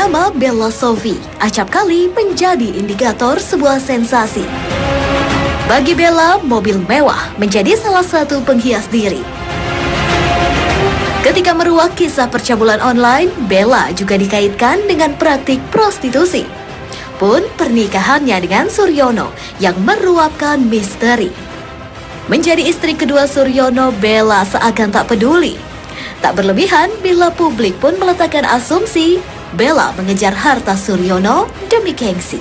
Nama Bella Sophie acap kali menjadi indikator sebuah sensasi. Bagi Bella, mobil mewah menjadi salah satu penghias diri. Ketika meruak kisah percabulan online, Bella juga dikaitkan dengan praktik prostitusi. Pun pernikahannya dengan Suryono yang meruapkan misteri. Menjadi istri kedua Suryono, Bella seakan tak peduli. Tak berlebihan bila publik pun meletakkan asumsi Bella mengejar harta Suryono demi gengsi.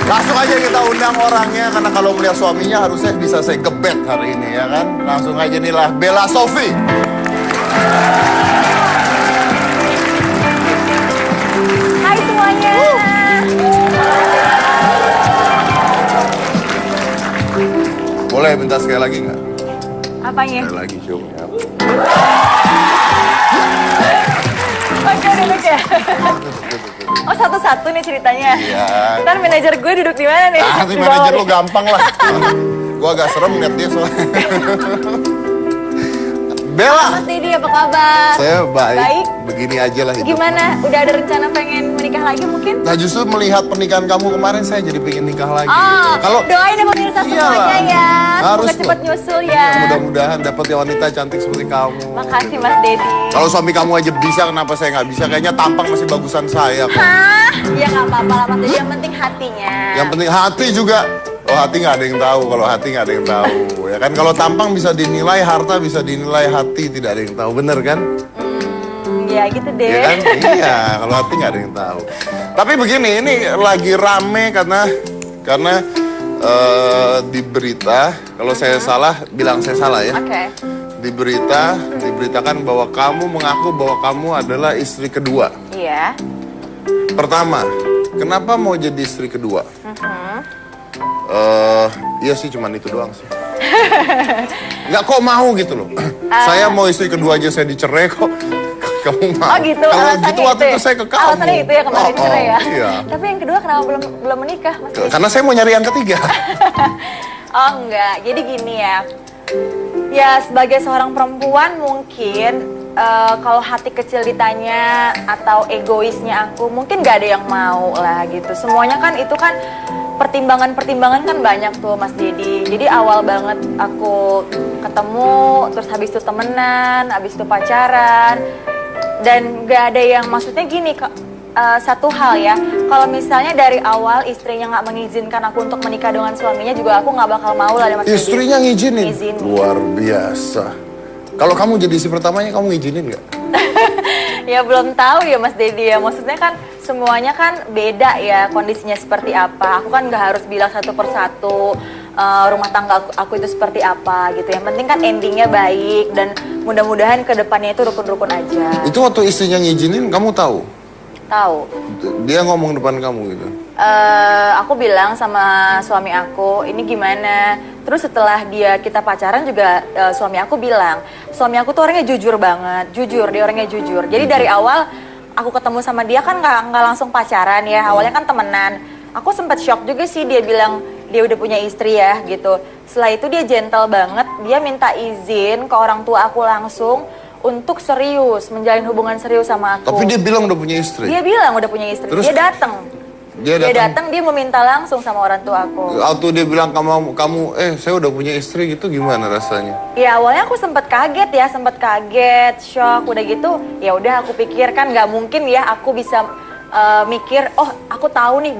Langsung aja kita undang orangnya, karena kalau melihat suaminya harusnya bisa saya gebet hari ini, ya kan? Langsung aja inilah Bella Sophie. Hai semuanya. Boleh minta sekali lagi nggak? Apanya? Sekali lagi show-nya. Oke, duduk ya. Oh, satu-satu nih ceritanya. Iya. Ntar manajer gue duduk di mana nih? Nanti Di manajer bawah lu gampang lah. Gua agak serem liat dia soalnya. Bella! Mas Didi, apa kabar? Saya baik. Baik. Begini aja lah hidup. Gimana? Udah ada rencana pengen menikah lagi mungkin? Nah, justru melihat pernikahan kamu kemarin saya jadi pengen nikah lagi. Oh, Kalau doain ya pemirsa semuanya ya. Harus Semoga cepet dong. nyusul Ya, ya. mudah-mudahan dapat wanita cantik seperti kamu. Makasih Mas Dedi. Kalau suami kamu aja bisa, kenapa saya nggak bisa? Kayaknya tampang masih bagusan saya kok. Hah? Ya nggak apa-apa lah Mas Dedi, yang penting hatinya. Yang penting hati juga. Oh, hati nggak ada yang tahu. Kalau hati nggak ada yang tahu, ya kan? Kalau tampang bisa dinilai, harta bisa dinilai, hati tidak ada yang tahu. Bener kan? Ya gitu deh. Ya kan? Iya. Kalau hati nggak ada yang tahu. Tapi begini, ini lagi rame karena di berita. Kalau saya salah, bilang saya salah ya. Oke. Diberitakan bahwa kamu mengaku bahwa kamu adalah istri kedua. Iya. Pertama, kenapa mau jadi istri kedua? Iya sih, cuman itu doang sih. Nggak kok mau gitu loh. Saya mau istri kedua aja saya dicerai kok. Kamu mau? Oh gitu, Kalau alasannya gitu waktu itu saya ke kamu. Alasannya itu ya kemarin dicerai ya? Iya. Tapi yang kedua kenapa belum menikah Mas Dedi? Karena saya mau nyari yang ketiga. Oh enggak, jadi gini ya. Ya sebagai seorang perempuan mungkin kalau hati kecil ditanya atau egoisnya aku mungkin gak ada yang mau lah gitu. Semuanya kan itu kan pertimbangan-pertimbangan kan banyak tuh Mas Dedi. Jadi awal banget aku ketemu, terus habis itu temenan, habis itu pacaran. Dan gak ada yang, maksudnya gini, satu hal ya, kalau misalnya dari awal istrinya nggak mengizinkan aku untuk menikah dengan suaminya juga aku nggak bakal mau lah Mas Dedi. Istrinya ngizinin? Ngizinin. Luar biasa. Kalau kamu jadi istri pertamanya, kamu ngizinin nggak? Ya belum tahu ya Mas Dedi ya, maksudnya kan semuanya kan beda ya kondisinya seperti apa. Aku kan nggak harus bilang satu persatu rumah tangga aku itu seperti apa gitu. Yang penting kan endingnya baik dan mudah-mudahan kedepannya itu rukun-rukun aja. Itu waktu istrinya ngizinin, kamu tahu? Tahu. Dia ngomong depan kamu gitu? Aku bilang sama suami aku, ini gimana? Terus setelah kita pacaran juga suami aku bilang, suami aku tuh orangnya jujur banget, dia orangnya jujur. Jadi dari awal aku ketemu sama dia kan nggak langsung pacaran ya, awalnya kan temenan. Aku sempat shock juga sih dia bilang dia udah punya istri ya gitu. Setelah itu dia gentle banget, dia minta izin ke orang tua aku langsung untuk serius, menjalin hubungan serius sama aku. Tapi dia bilang udah punya istri? Dia bilang udah punya istri, Terus? dia datang. Dia datang, dia meminta langsung sama orang tua aku. Waktu dia bilang kamu saya udah punya istri gitu, gimana rasanya? Ya awalnya aku sempat kaget, shock, udah gitu. Ya udah aku pikir kan nggak mungkin ya aku bisa mikir, oh aku tahu nih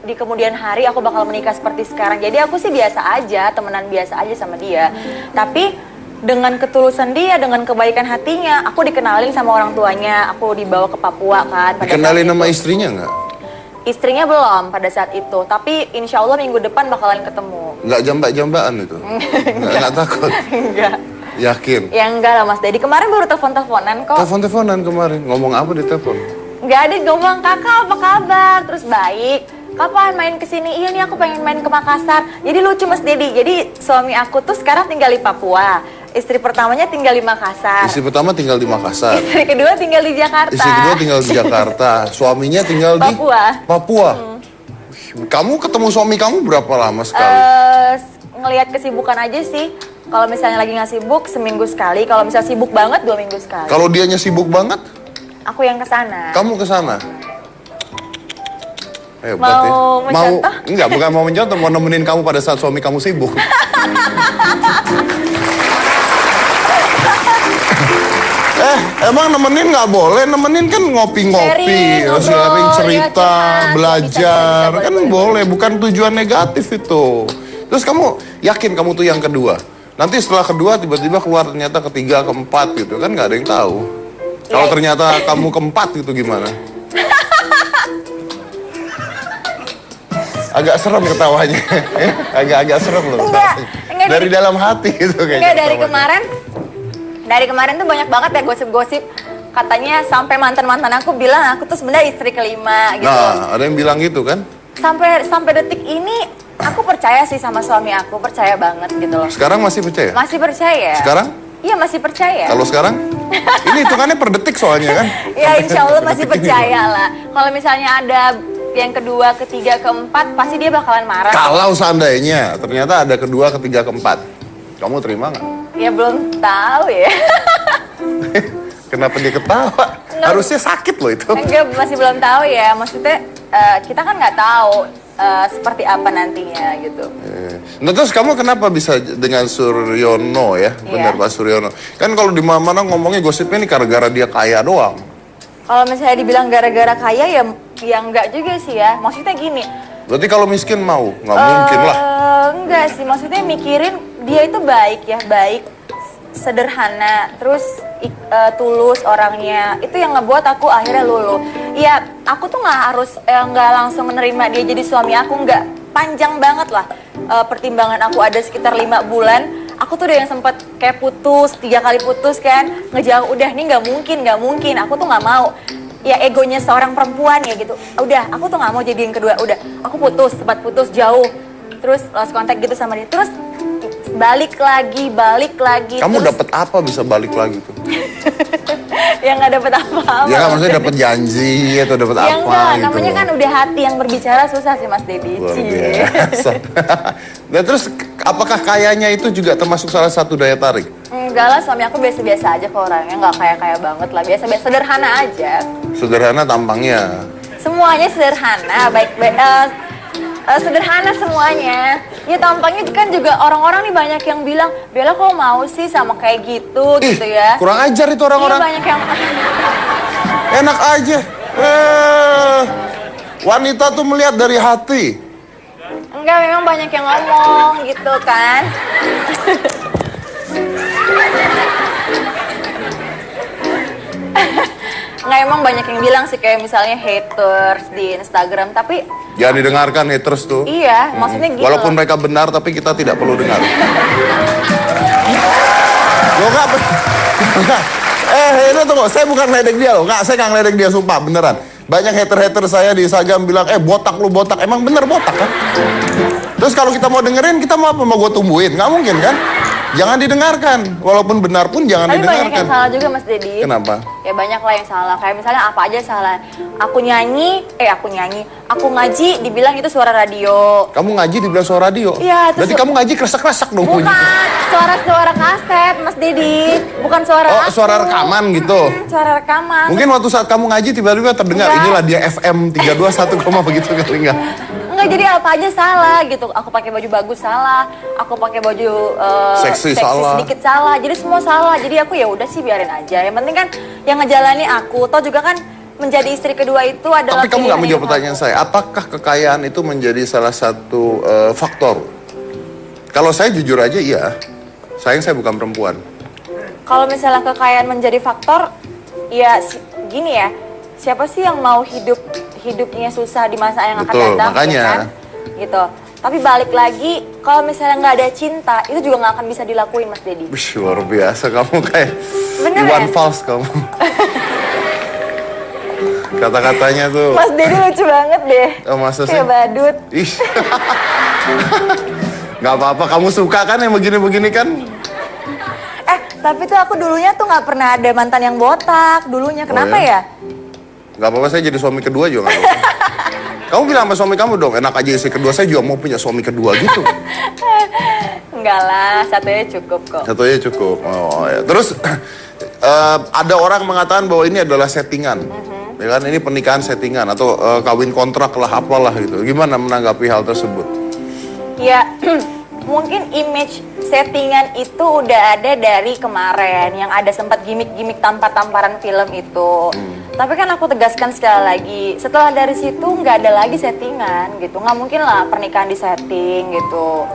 di kemudian hari aku bakal menikah seperti sekarang. Jadi aku sih biasa aja, temenan biasa aja sama dia. Tapi dengan ketulusan dia, dengan kebaikan hatinya, aku dikenalin sama orang tuanya. Aku dibawa ke Papua kan. Dikenalin sama istrinya nggak? Istrinya belum pada saat itu, tapi insya Allah minggu depan bakalan ketemu. Nggak jambak-jambakan itu? Nggak takut? Enggak. Yakin? Ya enggak lah Mas Dedi, kemarin baru telepon-teleponan kok. Telepon-teleponan kemarin, ngomong apa di telepon? Nggak ada, ngomong kakak apa kabar, terus baik. Kapan main kesini? Iya nih aku pengen main ke Makassar. Jadi lucu Mas Dedi, jadi suami aku tuh sekarang tinggal di Papua. Istri pertamanya tinggal di Makassar. Istri pertama tinggal di Makassar. Istri kedua tinggal di Jakarta. Istri kedua tinggal di Jakarta. Suaminya tinggal di Papua. Papua. Kamu ketemu suami kamu berapa lama sekali? Ngelihat kesibukan aja sih. Kalau misalnya lagi nggak sibuk, seminggu sekali. Kalau misalnya sibuk banget, 2 minggu sekali. Kalau dianya sibuk banget, Aku yang kesana. kamu ke sana. Hebat Mau ya. mencontoh? Enggak, bukan mau mencontoh, mau nemenin kamu pada saat suami kamu sibuk. Emang nemenin nggak boleh? Nemenin kan ngopi-ngopi, Sharing, ngobrol, sharing ya, cerita, curhat. belajar, Bisa, kan boleh. boleh. Bukan tujuan negatif itu. Terus kamu yakin kamu tuh yang kedua? Nanti setelah kedua tiba-tiba keluar ternyata ketiga, keempat gitu kan nggak ada yang tahu. Kalau Ya. ternyata kamu keempat gitu gimana? Agak serem ketawanya, agak-agak serem loh. Enggak, Dari dalam hati gitu kayaknya. Enggak, dari ketawanya. kemarin tuh banyak banget ya gosip-gosip. Katanya sampai mantan-mantan aku bilang aku tuh sebenarnya istri kelima gitu. Nah, ada yang bilang gitu kan? Sampai detik ini aku percaya sih sama suami aku, percaya banget gitu loh. Sekarang masih percaya? Masih percaya. Sekarang? Iya, masih percaya. Kalau sekarang? Ini hitungannya per detik soalnya kan? Ya insya Allah Per masih detik ini. percaya lah. Kalau misalnya ada yang kedua, ketiga, keempat, pasti dia bakalan marah. Kalau seandainya ternyata ada kedua, ketiga, keempat, kamu terima nggak? Ya belum tahu ya. Kenapa dia ketawa? Harusnya sakit loh itu. Enggak, masih belum tahu ya. Maksudnya kita kan nggak tahu seperti apa nantinya gitu. Nah terus kamu kenapa bisa dengan Suryono ya? Benar Iya. Pak Suryono. Kan kalau di mana-mana ngomongnya gosipnya ini gara-gara dia kaya doang. Kalau misalnya dibilang gara-gara kaya ya enggak juga sih ya. Maksudnya gini. Berarti kalau miskin mau? Nggak mungkin lah. Enggak sih, maksudnya mikirin dia itu baik ya, baik, sederhana, terus tulus orangnya. Itu yang ngebuat aku akhirnya luluh. Iya, aku tuh nggak langsung menerima dia jadi suami aku, nggak. Panjang banget lah pertimbangan aku, ada sekitar 5 bulan. Aku tuh udah yang sempet kayak putus, 3 kali putus kan, ngejauh. Udah nih nggak mungkin. Aku tuh nggak mau. Ya egonya seorang perempuan ya gitu. Udah, aku tuh nggak mau jadi yang kedua. Udah, aku sempat putus jauh. Terus lost contact gitu sama dia. Terus balik lagi. Kamu terus, dapat apa bisa balik lagi tuh? ya nggak dapet apa-apa. Ya kan maksudnya dapat janji atau dapat Ya apa enggak, gitu. namanya kan udah hati yang berbicara susah sih Mas Dedi. Luar Cie. biasa. Nah terus apakah kayanya itu juga termasuk salah satu daya tarik? Enggak lah, suami aku biasa-biasa aja kok orangnya, nggak kaya-kaya banget lah, biasa-biasa, sederhana aja. Sederhana tampangnya. Semuanya sederhana, sederhana semuanya. Ya tampangnya kan juga orang-orang nih banyak yang bilang, Bella kok mau sih sama kayak gitu Ih, gitu ya. kurang ajar itu Iya orang-orang. banyak yang Enak aja. Wanita tuh melihat dari hati. enggak, memang banyak yang ngomong gitu kan. Nggak, emang banyak yang bilang sih kayak misalnya haters di Instagram, tapi Jangan didengarkan haters tuh. iya, maksudnya gitu. Walaupun mereka benar tapi kita tidak perlu dengar. Loh enggak. Ini tunggu, saya bukan ngeledek dia loh. Enggak, saya nggak ngeledek dia, sumpah beneran. Banyak hater-hater saya di Instagram bilang, botak lu botak. Emang bener botak kan? Terus kalau kita mau dengerin, kita mau apa? Mau gue tumbuhin? Nggak mungkin kan? Jangan didengarkan. Walaupun benar pun jangan Tapi banyak didengarkan. yang salah juga Mas Dedi. Kenapa? Ya banyak lah yang salah. Kayak misalnya apa aja salah. Aku nyanyi, aku ngaji, dibilang itu suara radio. Kamu ngaji dibilang suara radio? Iya, terus- Berarti kamu ngaji kresek-kresek dong bunyi. Bukan suara kaset Mas Dedi. Bukan suara Oh, aku. suara rekaman gitu. Suara rekaman. Mungkin waktu saat kamu ngaji tiba-tiba terdengar, Enggak. inilah dia FM 321, begitu kali enggak? Enggak, jadi apa aja salah gitu. Aku pakai baju bagus salah, aku pakai baju Seksi salah. sedikit salah. Jadi semua salah. Jadi aku ya udah sih biarin aja. Yang penting kan yang ngejalani aku. Toh juga kan menjadi istri kedua itu adalah Tapi kamu nggak pilihan menjawab hidup pertanyaan aku. saya. Apakah kekayaan itu menjadi salah satu faktor? Kalau saya jujur aja iya. Sayang saya bukan perempuan. Kalau misalnya kekayaan menjadi faktor, ya gini ya. Siapa sih yang mau hidupnya susah di masa yang akan Betul, datang? makanya. Ya kan? Gitu. Tapi balik lagi, kalau misalnya nggak ada cinta, itu juga nggak akan bisa dilakuin Mas Dedi. Wih, luar biasa kamu kayak Bener Iwan ya? Fals kamu. Kata-katanya tuh. Mas Dedi lucu banget deh. Oh, masa sih? Kayak badut. Ih. Nggak apa-apa, kamu suka kan yang begini-begini kan? Tapi tuh aku dulunya tuh nggak pernah ada mantan yang botak dulunya. Kenapa ya? ya? Nggak apa-apa, saya jadi suami kedua juga nggak apa-apa. Kamu bilang sama suami kamu dong, enak aja istri kedua, saya juga mau punya suami kedua gitu. Enggak lah, satu aja cukup kok. Satu aja cukup. Oh ya. Terus ada orang mengatakan bahwa ini adalah settingan. Ya kan, ini pernikahan settingan atau kawin kontrak lah apalah gitu. Gimana menanggapi hal tersebut? Ya, mungkin image settingan itu udah ada dari kemarin yang ada sempat gimmick-gimmick tampar-tamparan film itu. Tapi kan aku tegaskan sekali lagi, setelah dari situ nggak ada lagi settingan gitu. Nggak mungkin lah pernikahan di setting gitu.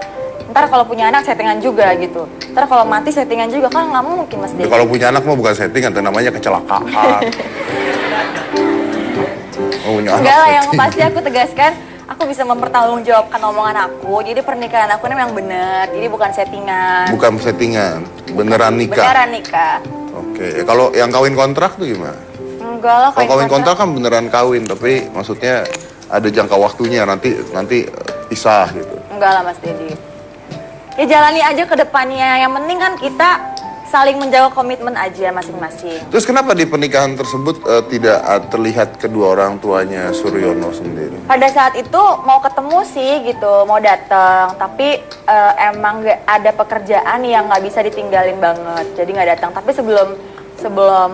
Ntar kalau punya anak settingan juga gitu. Ntar kalau mati settingan juga kan nggak mungkin Mas Dedi. Kalau punya anak mau bukan settingan, itu namanya kecelakaan. Enggak lah, yang pasti aku tegaskan, aku bisa mempertanggungjawabkan omongan aku. Jadi pernikahan aku ini memang benar, jadi bukan settingan. Bukan settingan, beneran nikah. Beneran nikah. Oke, kalau yang kawin kontrak tuh gimana? Enggak lah, Kalau kawin kontrak kan beneran kawin, tapi maksudnya ada jangka waktunya, nanti pisah gitu. Enggak lah Mas Dedi. Ya jalani aja ke depannya, yang penting kan kita saling menjaga komitmen aja masing-masing. Terus kenapa di pernikahan tersebut tidak terlihat kedua orang tuanya Suryono sendiri? Pada saat itu mau ketemu sih gitu, mau datang, tapi emang gak ada pekerjaan yang nggak bisa ditinggalin banget, jadi nggak datang. Tapi sebelum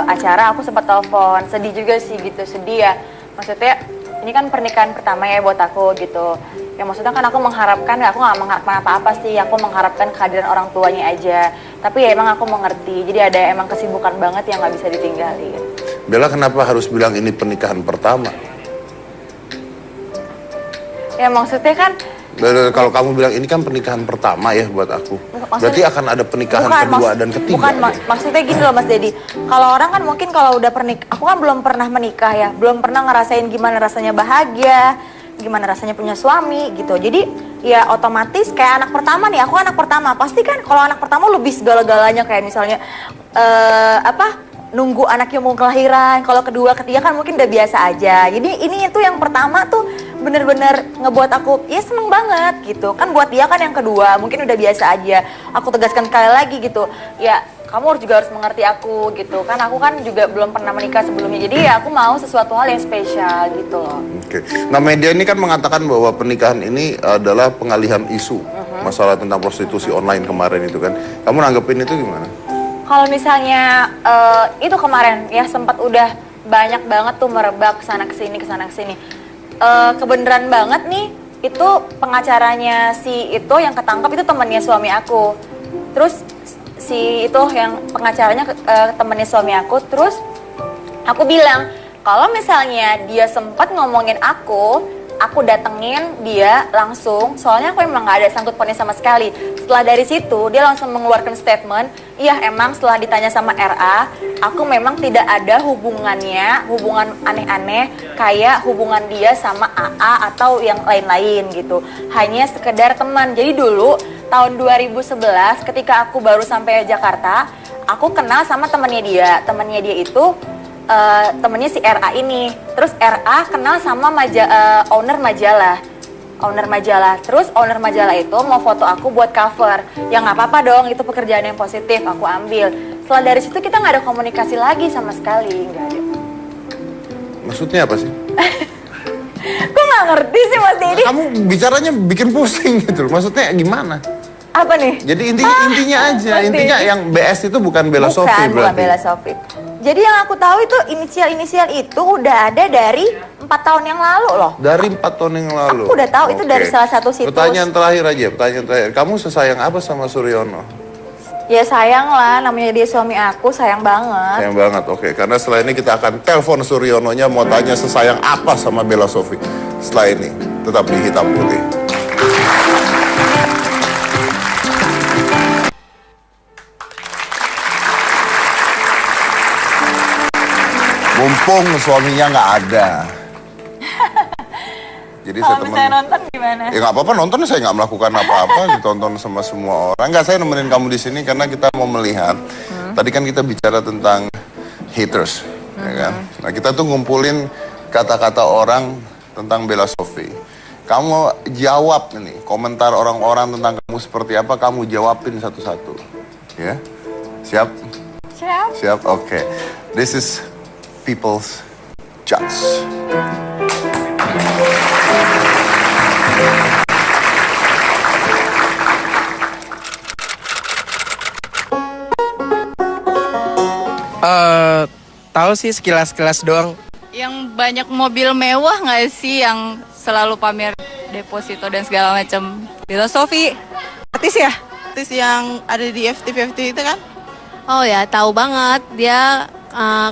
acara aku sempat telepon, sedih juga sih gitu, sedih ya. Maksudnya ini kan pernikahan pertama ya buat aku gitu. Ya maksudnya kan aku mengharapkan, aku nggak mengharapkan apa-apa sih, aku mengharapkan kehadiran orang tuanya aja. Tapi ya emang aku mengerti, jadi ada emang kesibukan banget yang nggak bisa ditinggalin. Bella kenapa harus bilang ini pernikahan pertama? Ya maksudnya kan Kalau kamu bilang ini kan pernikahan pertama ya buat aku, berarti akan ada pernikahan kedua dan ketiga. Bukan, maksudnya gini loh Mas Dedi. Kalau orang kan mungkin kalau udah aku kan belum pernah menikah ya, belum pernah ngerasain gimana rasanya bahagia, gimana rasanya punya suami gitu. Jadi ya otomatis kayak anak pertama nih, aku anak pertama, pasti kan kalau anak pertama lebih segala-galanya, kayak misalnya nunggu anaknya mau kelahiran. Kalau kedua, ketiga kan mungkin udah biasa aja. Jadi ini itu yang pertama tuh bener-bener ngebuat aku ya seneng banget gitu. Kan buat dia kan yang kedua mungkin udah biasa aja. Aku tegaskan sekali lagi gitu, ya kamu juga harus mengerti aku gitu. Kan aku kan juga belum pernah menikah sebelumnya. Jadi ya aku mau sesuatu hal yang spesial gitu loh. Oke. Nah, media ini kan mengatakan bahwa pernikahan ini adalah pengalihan isu masalah tentang prostitusi online kemarin itu kan. Kamu nanggepin itu gimana? Kalau misalnya itu kemarin ya sempat udah banyak banget tuh merebak kesana kesini. Kebenaran banget nih, itu pengacaranya si itu yang ketangkep itu temannya suami aku. Terus si itu yang pengacaranya temannya suami aku. Terus aku bilang kalau misalnya dia sempat ngomongin aku datengin dia langsung, soalnya aku emang gak ada sangkut pautnya sama sekali. Setelah dari situ dia langsung mengeluarkan statement, iya emang setelah ditanya sama RA, aku memang tidak ada hubungan aneh-aneh kayak hubungan dia sama AA atau yang lain-lain gitu. Hanya sekedar teman. Jadi dulu tahun 2011 ketika aku baru sampai Jakarta, aku kenal sama temannya dia. Temannya dia itu temennya si RA ini. Terus RA kenal sama owner majalah. Terus owner majalah itu mau foto aku buat cover. Ya nggak apa-apa dong, itu pekerjaan yang positif, aku ambil. Setelah dari situ kita nggak ada komunikasi lagi sama sekali, nggak ada. Maksudnya apa sih? Kok nggak ngerti sih Mas Dedi? Kamu bicaranya bikin pusing gitu. Maksudnya gimana? Apa nih? Jadi intinya aja, intinya yang BS itu bukan Bella Sophie berarti. Bukan Bella Sophie. Jadi yang aku tahu itu inisial itu udah ada dari 4 tahun yang lalu loh. Dari 4 tahun yang lalu? Aku udah tahu itu dari salah satu situs. Pertanyaan terakhir. Kamu sesayang apa sama Suryono? Ya sayang lah, namanya dia suami aku, sayang banget. Sayang banget, oke. Karena setelah ini kita akan telepon Suryononya mau tanya sesayang apa sama Bella Sophie. Setelah ini, tetap di Hitam Putih. Mumpung suaminya nggak ada. Jadi kalau misalnya nonton gimana? Ya nggak apa-apa, nonton saya nggak melakukan apa-apa, ditonton sama semua orang. Nggak, saya nemenin kamu di sini karena kita mau melihat. Tadi kan kita bicara tentang haters, ya kan? Nah kita tuh ngumpulin kata-kata orang tentang Bella Sophie. Kamu jawab nih, komentar orang-orang tentang kamu seperti apa, kamu jawabin satu-satu. Ya? Siap? Siap. Siap, oke. This is people's judge. Tahu sih sekilas-sekilas doang. Yang banyak mobil mewah nggak sih yang selalu pamer deposito dan segala macam? Bella Sophie, artis ya? Artis yang ada di FT50 itu kan? Oh ya, tahu banget. Dia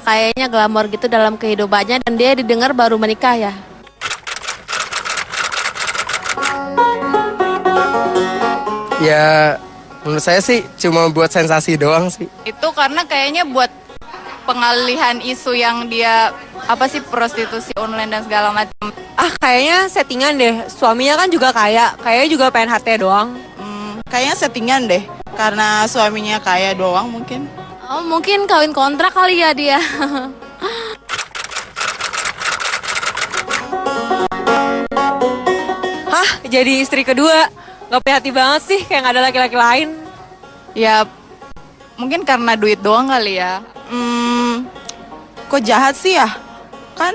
kayaknya glamor gitu dalam kehidupannya dan dia didengar baru menikah ya. Ya, menurut saya sih cuma buat sensasi doang sih. Itu karena kayaknya buat pengalihan isu yang dia apa sih prostitusi online dan segala macam. Ah, kayaknya settingan deh. Suaminya kan juga kaya, kayaknya juga pengen HT doang. Kayaknya settingan deh, karena suaminya kaya doang mungkin. Oh, mungkin kawin kontrak kali ya dia. Hah, jadi istri kedua? Gak punya hati banget sih, kayak gak ada laki-laki lain. Ya mungkin karena duit doang kali ya. Kok jahat sih ya? Kan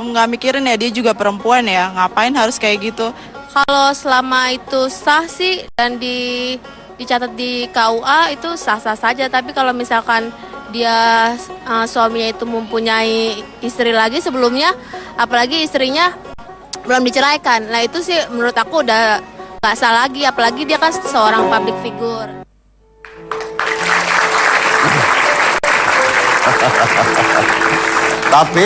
nggak mikirin ya dia juga perempuan ya, ngapain harus kayak gitu? Kalau selama itu sah sih dan dicatat di KUA itu sah-sah saja. Tapi kalau misalkan dia suaminya itu mempunyai istri lagi sebelumnya, apalagi istrinya belum diceraikan, nah itu sih menurut aku udah gak sah lagi. Apalagi dia kan seorang public figure. Tapi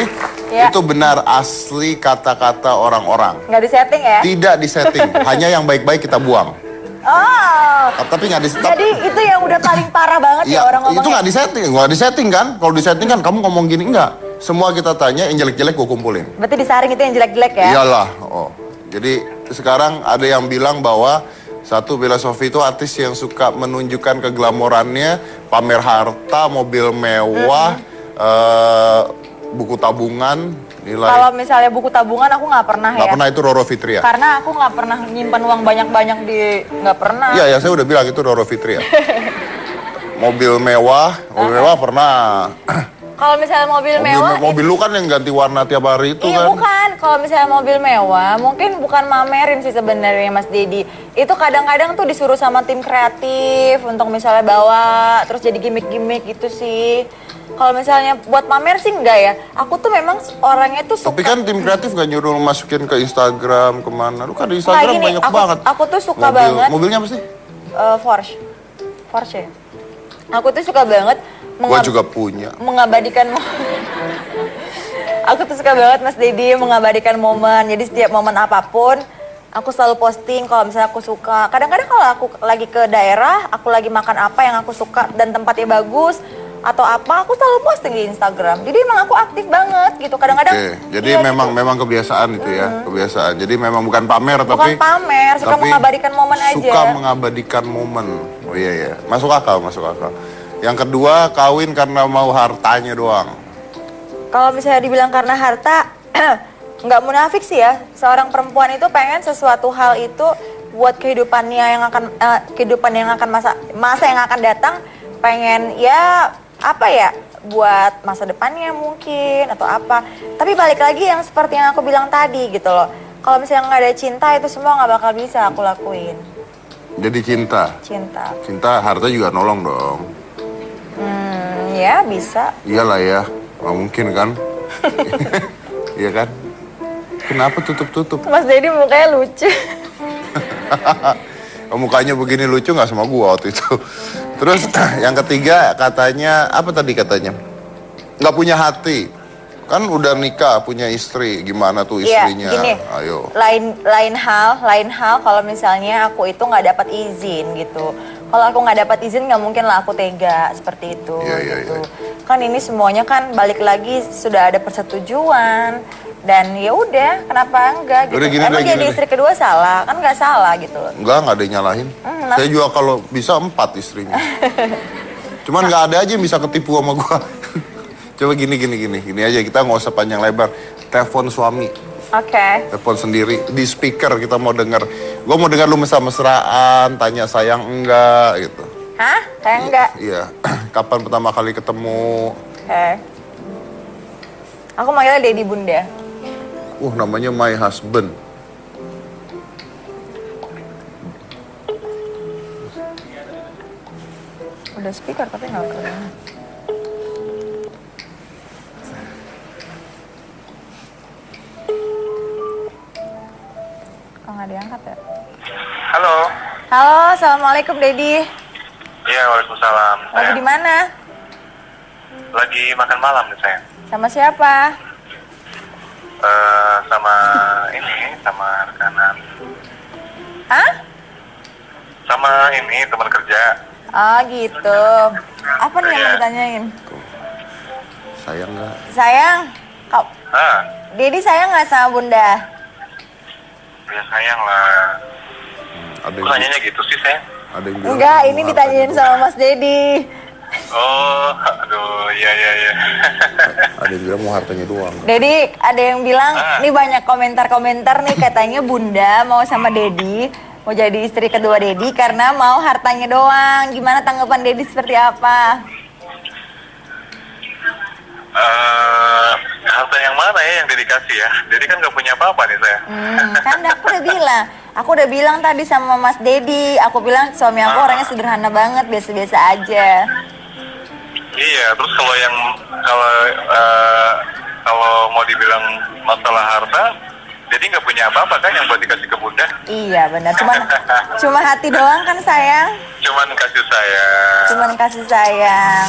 Ya. itu benar asli kata-kata orang-orang. Nggak disetting ya? Tidak disetting, hanya yang baik-baik kita buang. Oh, Tapi nggak disetting. jadi itu yang udah paling parah banget ya, Iya, orang ngomongnya. itu nggak disetting kan? Kalau disetting kan kamu ngomong gini enggak. Semua kita tanya yang jelek-jelek gue kumpulin. Berarti disaring itu yang jelek-jelek ya? Iyalah. Oh. Jadi sekarang ada yang bilang bahwa satu, Bella Sophie itu artis yang suka menunjukkan keglamorannya, pamer harta, mobil mewah, buku tabungan, nilai. Kalau misalnya buku tabungan aku nggak pernah Nggak ya. pernah, itu Roro Fitria. Karena aku nggak pernah nyimpan uang banyak-banyak di, nggak pernah. Iya, ya saya udah bilang itu Roro Fitria. Mobil mewah pernah. Kalau misalnya mobil mewah, Mobil lu kan yang ganti warna tiap hari itu iya kan. bukan. Kalau misalnya mobil mewah, mungkin bukan mamerin sih sebenarnya Mas Dedi. Itu kadang-kadang tuh disuruh sama tim kreatif untuk misalnya bawa, terus jadi gimmick-gimmick gitu sih. Kalau misalnya buat pamer sih enggak ya. Aku tuh memang orangnya tuh suka. Tapi kan tim kreatif gak nyuruh lu masukin ke Instagram kemana. Lu kan di Instagram gini, banyak aku- banget. aku tuh suka banget. Mobilnya apa sih? Porsche ya. Aku tuh suka banget Gua juga punya. mengabadikan aku tuh suka banget Mas Dedi mengabadikan momen. Jadi setiap momen apapun aku selalu posting kalau misalnya aku suka. Kadang-kadang kalau aku lagi ke daerah, aku lagi makan apa yang aku suka dan tempatnya bagus atau apa, aku selalu posting di Instagram. Jadi emang aku aktif banget gitu. Kadang-kadang Oke, jadi iya memang kebiasaan itu ya, kebiasaan. Jadi memang bukan pamer bukan tapi pamer, suka tapi mengabadikan momen aja. Suka mengabadikan momen. Oh iya. Masuk akal. Yang kedua, kawin karena mau hartanya doang. Kalau misalnya dibilang karena harta, nggak munafik sih ya. Seorang perempuan itu pengen sesuatu hal itu buat kehidupannya yang akan masa yang akan datang. Pengen ya apa ya, buat masa depannya mungkin atau apa. Tapi balik lagi yang seperti yang aku bilang tadi gitu loh. Kalau misalnya nggak ada cinta itu semua nggak bakal bisa aku lakuin. Jadi cinta. Cinta harta juga nolong dong. Ya bisa. Iyalah ya, nggak mungkin kan? Iya kan? Kenapa tutup-tutup? Mas Dedi mukanya lucu. Mukanya begini lucu nggak sama gua waktu itu. Terus yang ketiga katanya, apa tadi katanya? Nggak punya hati. Kan udah nikah, punya istri. Gimana tuh istrinya? Iya, gini. Ayo. Lain hal kalau misalnya aku itu nggak dapat izin gitu. Kalau aku nggak dapat izin nggak mungkin lah aku tega seperti itu. Iya. Gitu. Kan ini semuanya kan balik lagi sudah ada persetujuan dan ya udah kenapa enggak gitu. Udah gini, Emang udah jadi gini, istri kedua salah kan nggak salah gitu. Enggak ada yang nyalahin. Saya juga kalau bisa 4 istrinya. Cuman nggak ada aja yang bisa ketipu sama gua. Coba gini aja, kita nggak usah panjang lebar. Telepon suami. Oke. Telepon sendiri di speaker, kita mau denger. Gue mau denger lu mesra-mesraan, tanya sayang enggak gitu. Hah? Saya enggak. Iya. Kapan pertama kali ketemu? Oke. Aku manggilnya Dedi Bunda. Namanya my husband. Udah speaker tapi nggak keren. Kok nggak diangkat ya? Halo. Halo, assalamualaikum Dedi. Iya, waalaikumsalam. Lagi di mana? Lagi makan malam nih sayang. Sama siapa? Sama rekanan. Hah? Sama ini teman kerja. Oh gitu. Apa nih yang mau ditanyain? Sayang nggak? Sayang, kau Ah, Dedi sayang nggak sama Bunda? ya sayang lah. Ada Kok nanyanya gitu sih sayang? ada yang bilang Enggak, kamu ini hartanya ditanyain sama Mas Dedi. Oh, aduh, iya. Ada yang bilang mau hartanya doang. Dedi, ada yang bilang, nih banyak komentar-komentar nih katanya Bunda mau sama Dedi, mau jadi istri kedua Dedi karena mau hartanya doang. Gimana tanggapan Dedi seperti apa? Harta yang mana ya yang dedikasi ya? Dedi kan nggak punya apa-apa nih saya. Kan aku udah bilang tadi sama Mas Dedi, aku bilang suami aku orangnya sederhana banget, biasa-biasa aja. Iya, terus kalau mau dibilang masalah harta, Dedi nggak punya apa-apa kan yang buat dikasih ke Bunda? Iya benar, cuma hati doang kan sayang, Cuman kasih sayang. cuman kasih sayang.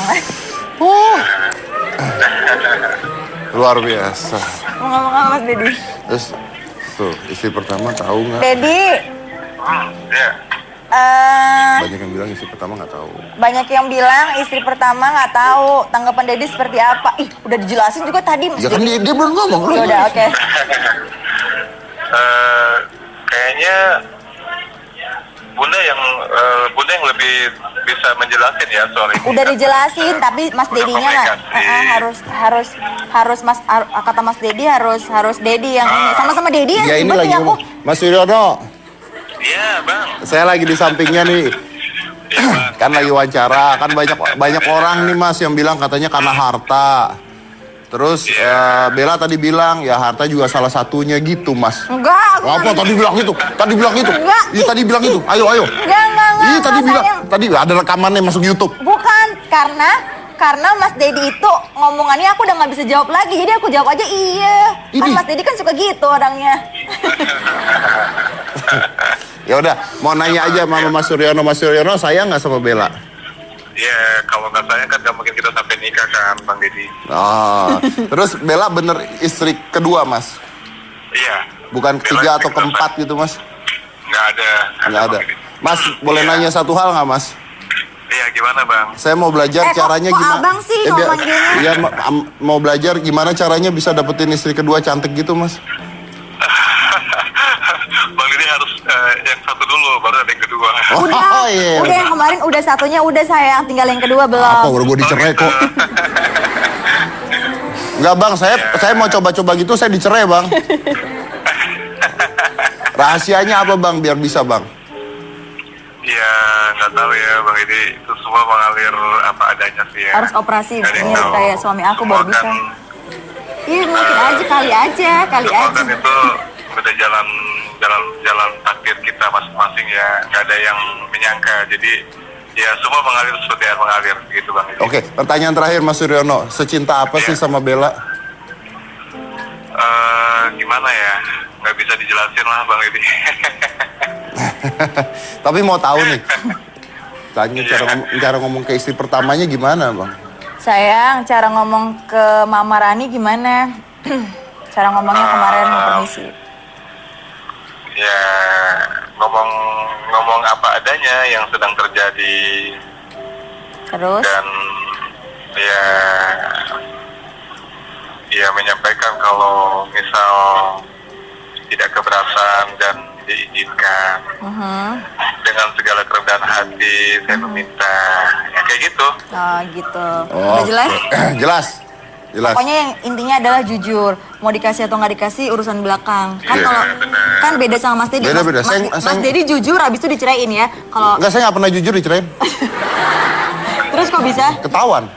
Luar biasa. Mau ngomong apa Mas Dedi? Terus tuh istri pertama tahu nggak? Dedi, Iya. Banyak yang bilang istri pertama nggak tahu. banyak yang bilang istri pertama nggak tahu. Tanggapan Dedi seperti apa? Ih, udah dijelasin juga tadi Mas Ya kan Dedi. dia belum ngomong. Ya udah, oke. Kayaknya Bunda yang lebih bisa menjelasin ya soal ini. Udah dijelasin, tapi Mas Udah Dedinya nggak komunikasi. harus kata Mas Dedi harus Dedi yang ini. Sama-sama Dedi ya. Ya ini ribet lagi nih aku. ngomong. Mas Suryono, Iya bang. saya lagi di sampingnya nih. Iya bang. Kan lagi wawancara, kan banyak orang nih Mas yang bilang katanya karena harta. Terus Bella tadi bilang ya harta juga salah satunya gitu Mas. Enggak, aku Apa tadi bilang itu? Tadi bilang itu? Enggak. Iya tadi bilang itu. Ayo. enggak, Iya tadi enggak, bilang. sayang. Tadi ada rekamannya masuk YouTube. Bukan, karena Mas Dedi itu ngomongannya aku udah nggak bisa jawab lagi, jadi aku jawab aja iya. Kan Ini. Mas Dedi kan suka gitu orangnya. Ya udah, mau nanya aja sama Mas Suryono sayang nggak sama Bella? Iya, kalau nggak sayang kan nggak mungkin kita sampai nikah kan Bang Dedi. Terus Bella bener istri kedua Mas? Iya. Bukan Bella ketiga atau istri keempat gitu Mas? Nggak ada. Nggak ada. Bang Dedi. Mas boleh Iya. nanya satu hal nggak Mas? Iya, gimana Bang? Saya mau belajar Kok caranya gimana? abang sih biar- manggilnya? Iya, mau belajar gimana caranya bisa dapetin istri kedua cantik gitu Mas? Bang Dedi harus yang satu dulu, baru ada yang kedua. Udah, iya. udah yang kemarin udah satunya udah sayang, tinggal yang kedua belum. Apa udah gue dicerai kok? Enggak bang, saya mau coba-coba gitu, saya dicerai bang. Rahasianya apa bang, biar bisa bang? Iya, nggak tahu ya Bang Dedi, itu semua mengalir apa adanya sih ya. Harus operasi Nggak ada yang mirip tahu. kayak suami aku baru Semua bisa. kan, Iya mungkin aja, kali aja. semua kan itu udah jalan takdir kita masing-masing ya, nggak ada yang menyangka. Jadi ya semua mengalir seperti yang mengalir gitu Bang Dedi. Oke, pertanyaan terakhir Mas Suryono, secinta apa sih Iya. sama Bella? Gimana ya, nggak bisa dijelasin lah Bang Dedi. Tapi mau tahu nih, tanya Iya. cara ngomong ke istri pertamanya gimana bang? Sayang, cara ngomong ke Mama Rani gimana? Cara ngomongnya kemarin mau permisi. Ya ngomong apa adanya yang sedang terjadi. Terus? Dan ya menyampaikan kalau misal tidak keberatan dan diizinkan dengan segala kerendahan hati saya meminta ya kayak gitu. Oh gitu. Udah jelas? Jelas. Pokoknya yang intinya adalah jujur. Mau dikasih atau nggak dikasih urusan belakang. Kan Iya, kalau benar. kan beda sama Mas Dedi. Beda-beda. Mas Dedi jujur habis itu dicerain ya. Kalau Enggak, saya nggak pernah jujur dicerain. terus kok bisa? Ketahuan.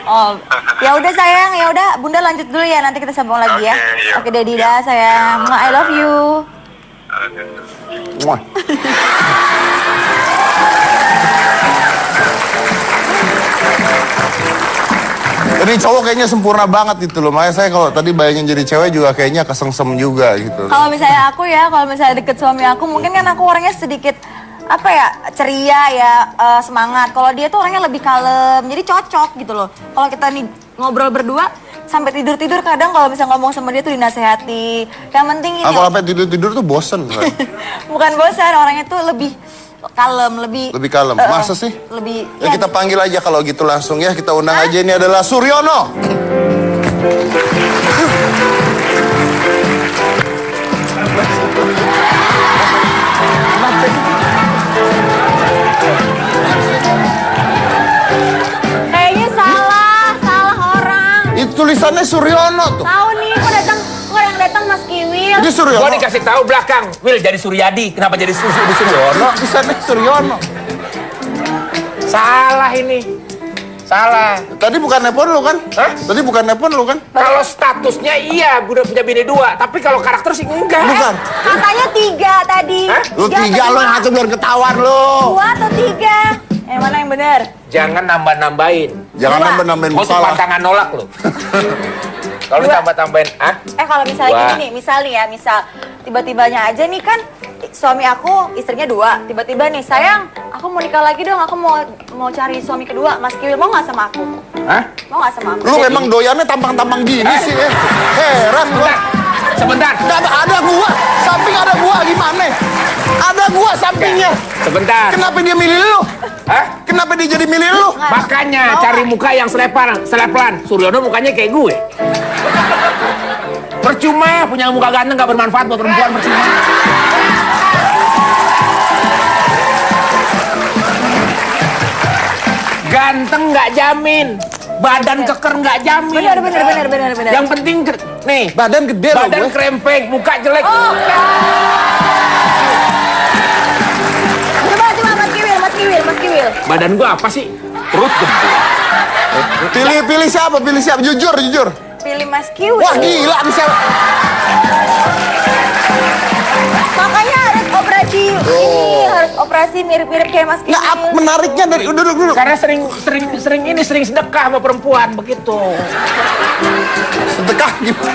Oh, ya udah sayang, ya udah Bunda lanjut dulu ya, nanti kita sambung lagi ya. Oke, iya. Oke, Daddy dah sayang. I love you. Muah. Jadi cowok kayaknya sempurna banget gitu loh. Makanya saya kalau tadi bayangin jadi cewek juga kayaknya kesengsem juga gitu. Kalau misalnya aku ya, kalau misalnya deket suami aku, mungkin kan aku orangnya sedikit apa ya, ceria ya, semangat. Kalau dia tuh orangnya lebih kalem, jadi cocok gitu loh. Kalau kita nih ngobrol berdua sampai tidur-tidur, kadang kalau misalnya ngomong sama dia tuh dinasehati. Yang penting ini. Kalau sampai tidur-tidur tuh bosen. Kan? Bukan bosan, orangnya tuh lebih kalem, lebih kalem. Masa sih? Lebih. Ya kita panggil aja kalau gitu langsung ya. Kita undang aja, ini adalah Suryono. Kayaknya salah orang. Itu tulisannya Suryono tuh. Tahu nih, kok yang datang Mas Kiwil. Ini Suryono. Gua dikasih tahu belakang, Wil jadi Suryadi, kenapa jadi Suryono? Tulisannya Suryono. Salah ini. Salah. Tadi bukan nelpon lu kan? Hah? Tadi bukan nelpon lu kan? Kalau statusnya iya, gue udah punya bini 2, tapi kalau karakter sih enggak. Bukan. Katanya 3 tadi. Hah? Lu 3, lu yang satu biar ketahuan lu. 2 atau 3? Yang mana yang benar? Jangan nambah-nambahin. Jangan nambah-nambahin Gue tuh masalah. pantangan nolak lu. Kalau Dua. ditambah-tambahin, Kalau misalnya Dua. gini nih, misal nih ya, tiba-tibanya aja nih kan suami aku istrinya 2, tiba-tiba nih sayang, aku mau nikah lagi dong, aku mau cari suami kedua, Mas Kiwil mau nggak sama aku? Hah? Mau nggak sama aku? Lu emang doyannya tampang-tampang gini sih ya. Heran gua. Sebentar. Ada gua, samping ada gua gimana? Ada gua sampingnya. Sebentar. Kenapa dia milih lu? Hah? Kenapa dia jadi milih lu? Makanya cari muka yang selepan. Suryono mukanya kayak gue. Percuma punya muka ganteng gak bermanfaat buat perempuan, percuma. Ganteng nggak jamin, badan keker nggak jamin. Benar. Yang penting nih, Badan gede loh badan gue. krempeng, muka jelek. Oh, coba Mas Kiwil. Badan gua apa sih? Perut gede. Pilih siapa? Jujur. Pilih Mas Kiwil. Wah gila bisa. Makanya harus operasi ini, harus operasi mirip-mirip kayak Mas Kiwil. Nah, menariknya dari duduk. Karena sering sedekah sama perempuan begitu. Sedekah gitu.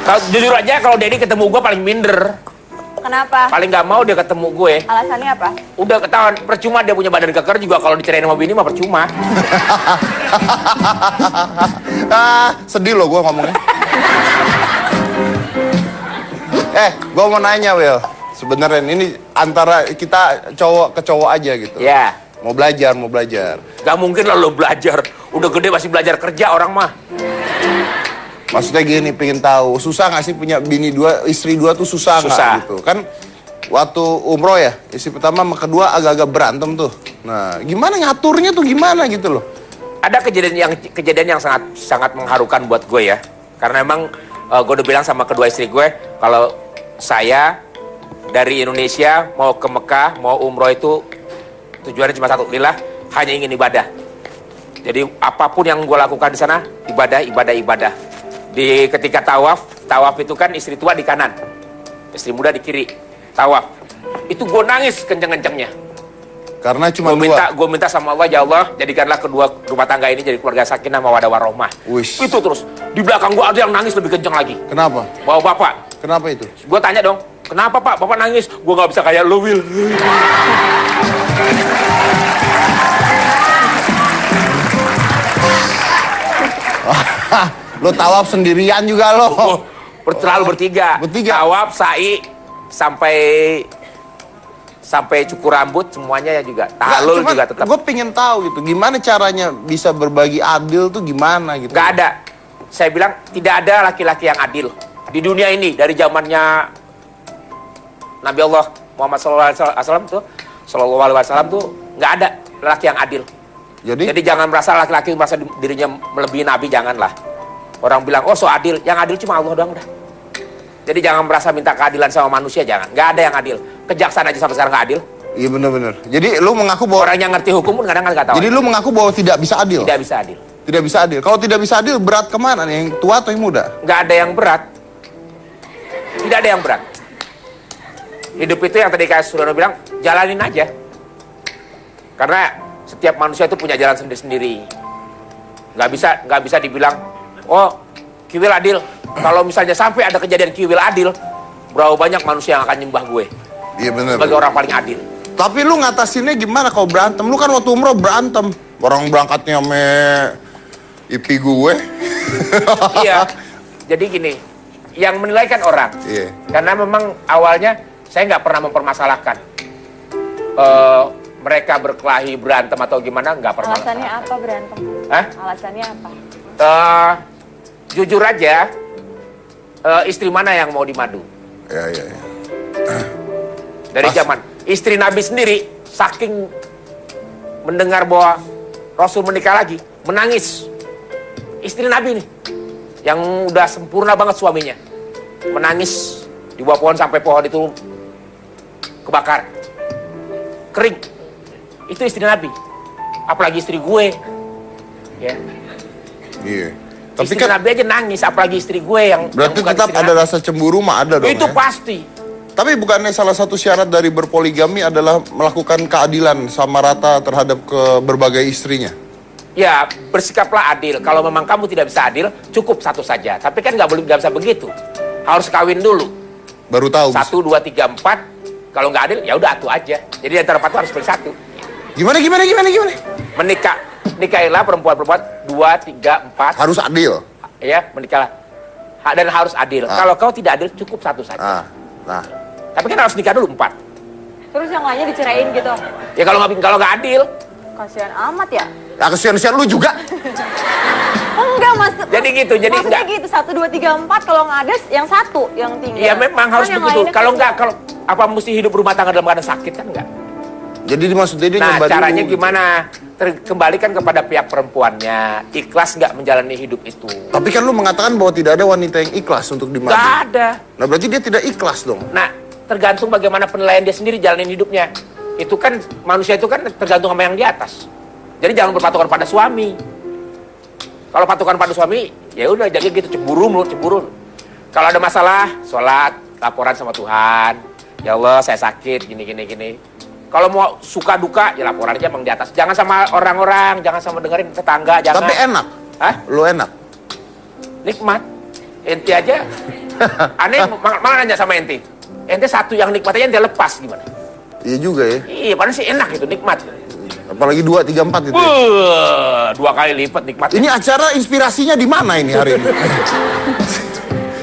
Kalau jujur aja kalau Dedi ketemu gue paling minder. Kenapa? Paling nggak mau dia ketemu gue. Alasannya apa? Udah ketahuan, percuma dia punya badan keker juga kalau dicerain sama bini mah percuma. Sedih loh gue ngomongnya. Gue mau nanya Will. Sebenarnya ini antara kita cowok ke cowok aja gitu. Ya. Mau belajar. Gak mungkin lah lo belajar. Udah gede masih belajar kerja orang mah. Maksudnya gini, pengen tahu susah nggak sih punya bini 2, istri 2 tuh susah nggak gitu? Kan waktu umroh ya, istri pertama sama kedua agak-agak berantem tuh. Nah, gimana ngaturnya tuh gimana gitu loh? Ada kejadian yang sangat mengharukan buat gue ya. Karena emang gue udah bilang sama kedua istri gue kalau saya dari Indonesia mau ke Mekah, mau umroh itu tujuannya cuma satu, lillah, hanya ingin ibadah. Jadi apapun yang gue lakukan di sana, ibadah. Di ketika tawaf itu kan istri tua di kanan, istri muda di kiri, tawaf. Itu gue nangis kenceng-kencengnya. Karena cuma dua. Gue minta sama Allah, ya Allah, jadikanlah kedua rumah tangga ini jadi keluarga sakinah mawaddah warahmah. Wish. Itu terus. Di belakang gue ada yang nangis lebih kenceng lagi. Kenapa? Bawa bapak. Kenapa itu? Gue tanya dong, kenapa Pak? Bapak nangis? Gue nggak bisa kayak lu, Will. Lo tawaf sendirian juga lo. Terlalu bertiga. Tawaf, sa'i, sampai cukur rambut semuanya ya juga. Tahlul juga tetap. Gue pengen tahu gitu, gimana caranya bisa berbagi adil tuh gimana gitu? Gak ada. Saya bilang tidak ada laki-laki yang adil di dunia ini dari zamannya Nabi Allah Muhammad SAW tuh nggak ada laki yang adil. Jadi jangan merasa laki-laki merasa dirinya melebihi Nabi, janganlah. Orang bilang oh so adil, yang adil cuma Allah doang dah. Jadi jangan merasa minta keadilan sama manusia, jangan. Nggak ada yang adil. Kejaksaan aja sampai sekarang nggak adil. Iya benar-benar. Jadi lu mengaku bahwa Orang yang ngerti hukum pun kadang nggak tahu. jadi lu mengaku bahwa tidak bisa adil. Tidak bisa adil. Tidak bisa adil. Kalau tidak bisa adil, berat kemana nih? Yang tua atau yang muda? Nggak ada yang berat. Tidak ada yang berat. Hidup itu yang tadi Kak Suryono bilang, jalanin aja. Karena setiap manusia itu punya jalan sendiri-sendiri. Nggak bisa dibilang, oh Kiwil adil. Kalau misalnya sampai ada kejadian Kiwil adil, berapa banyak manusia yang akan nyembah gue. Iya benar. Sebagai orang paling adil. Tapi lu ngatasinnya gimana kalau berantem? Lu kan waktu umroh berantem. Orang berangkatnya sama ipi gue. Iya. Jadi gini, yang menilai kan orang. Iya. Karena memang awalnya saya nggak pernah mempermasalahkan. Mereka berkelahi, berantem atau gimana, nggak pernah. Alasannya apa berantem? Hah? Alasannya apa? Jujur aja, istri mana yang mau dimadu? Iya. Dari zaman istri Nabi sendiri, saking mendengar bahwa Rasul menikah lagi, menangis. Istri Nabi nih, yang udah sempurna banget suaminya, menangis di bawah pohon sampai pohon itu kebakar, kering. Itu istri Nabi, apalagi istri gue, ya. Iya. Tapi Istri kan Nabi aja nangis, apalagi istri gue yang berarti bukan tetap istri ada Nabi. rasa cemburu mah ada dong. Itu ya? pasti. Tapi bukannya salah satu syarat dari berpoligami adalah melakukan keadilan sama rata terhadap berbagai istrinya? Ya, bersikaplah adil. Kalau memang kamu tidak bisa adil, cukup satu saja. Tapi kan nggak bisa begitu. Harus kawin dulu. Baru tahu. 1, 2, 3, 4. Kalau nggak adil, ya udah atu aja. Jadi antara 4 itu harus pilih 1. Gimana? Nikahilah perempuan-perempuan 2, 3, 4. Harus adil. Ya, menikahlah. Dan harus adil. Kalau kau tidak adil, cukup satu saja. Nah. Tapi kan harus nikah dulu 4. Terus yang lainnya diceraiin gitu? Ya kalau nggak adil. Kasihan amat ya? Ya kesian-kesian lu juga. Enggak mas. Jadi gitu, jadi maksudnya enggak. gitu 1, 2, 3, 4 kalau nggak ada yang satu yang tinggal. Iya memang harus Kan yang begitu. lainnya Kalau kan nggak, kalau apa mesti hidup rumah tangga dalam keadaan sakit kan enggak? Jadi maksudnya dia Nah nyoba caranya dulu. gimana? Kembalikan kepada pihak perempuannya, ikhlas nggak menjalani hidup itu. Tapi kan lu mengatakan bahwa tidak ada wanita yang ikhlas untuk dimadu. Nggak ada. Nah berarti dia tidak ikhlas dong. Nah tergantung bagaimana penilaian dia sendiri jalanin hidupnya. Itu kan manusia itu kan tergantung sama yang di atas. Jadi jangan berpatokan pada suami. Kalau patokan pada suami, ya udah jadi gitu cemburu. Kalau ada masalah, sholat, laporan sama Tuhan. Ya Allah, saya sakit, gini. Kalau mau suka duka, ya laporan aja emang di atas. Jangan sama orang-orang, jangan sama dengerin tetangga, jangan. Tapi enak. Hah? Lu enak. Nikmat. Ente aja. Aneh malah nanya sama ente. Ente satu yang nikmat aja ente lepas gimana? Iya juga ya. Iya, padahal sih enak itu nikmat. Apalagi 2, 3, 4 itu. 2 kali lipat nikmat. Ini acara inspirasinya di mana ini hari ini?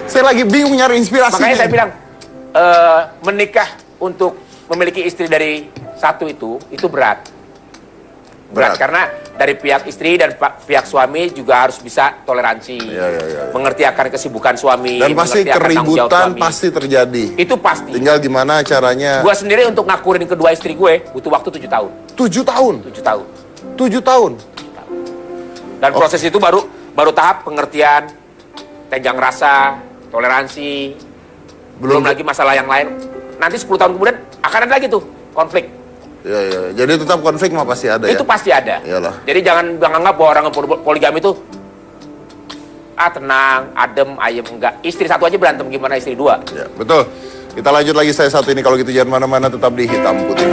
Saya lagi bingung nyari inspirasinya. Makanya saya bilang menikah untuk memiliki istri dari satu itu berat. Berat karena dari pihak istri dan pihak suami juga harus bisa toleransi, mengerti akan kesibukan suami, dan pasti mengerti akan tanggung jawab keributan suami. pasti terjadi. Itu pasti. Tinggal gimana caranya. Gua sendiri untuk ngakurin kedua istri gue butuh waktu 7 tahun. 7 tahun. 7 tahun. 7 tahun. Dan proses itu baru tahap pengertian, tenggang rasa, toleransi, belum lagi masalah yang lain. Nanti 10 tahun kemudian akan ada lagi tuh konflik. Ya. Jadi tetap konflik mah pasti ada ya. Itu pasti ada. Iyalah. Jadi jangan anggap bahwa orang poligami itu tenang, adem, ayem, enggak. Istri satu aja berantem gimana istri 2? Ya, betul. Kita lanjut lagi saya satu ini kalau gitu jangan mana-mana tetap di Hitam Putih.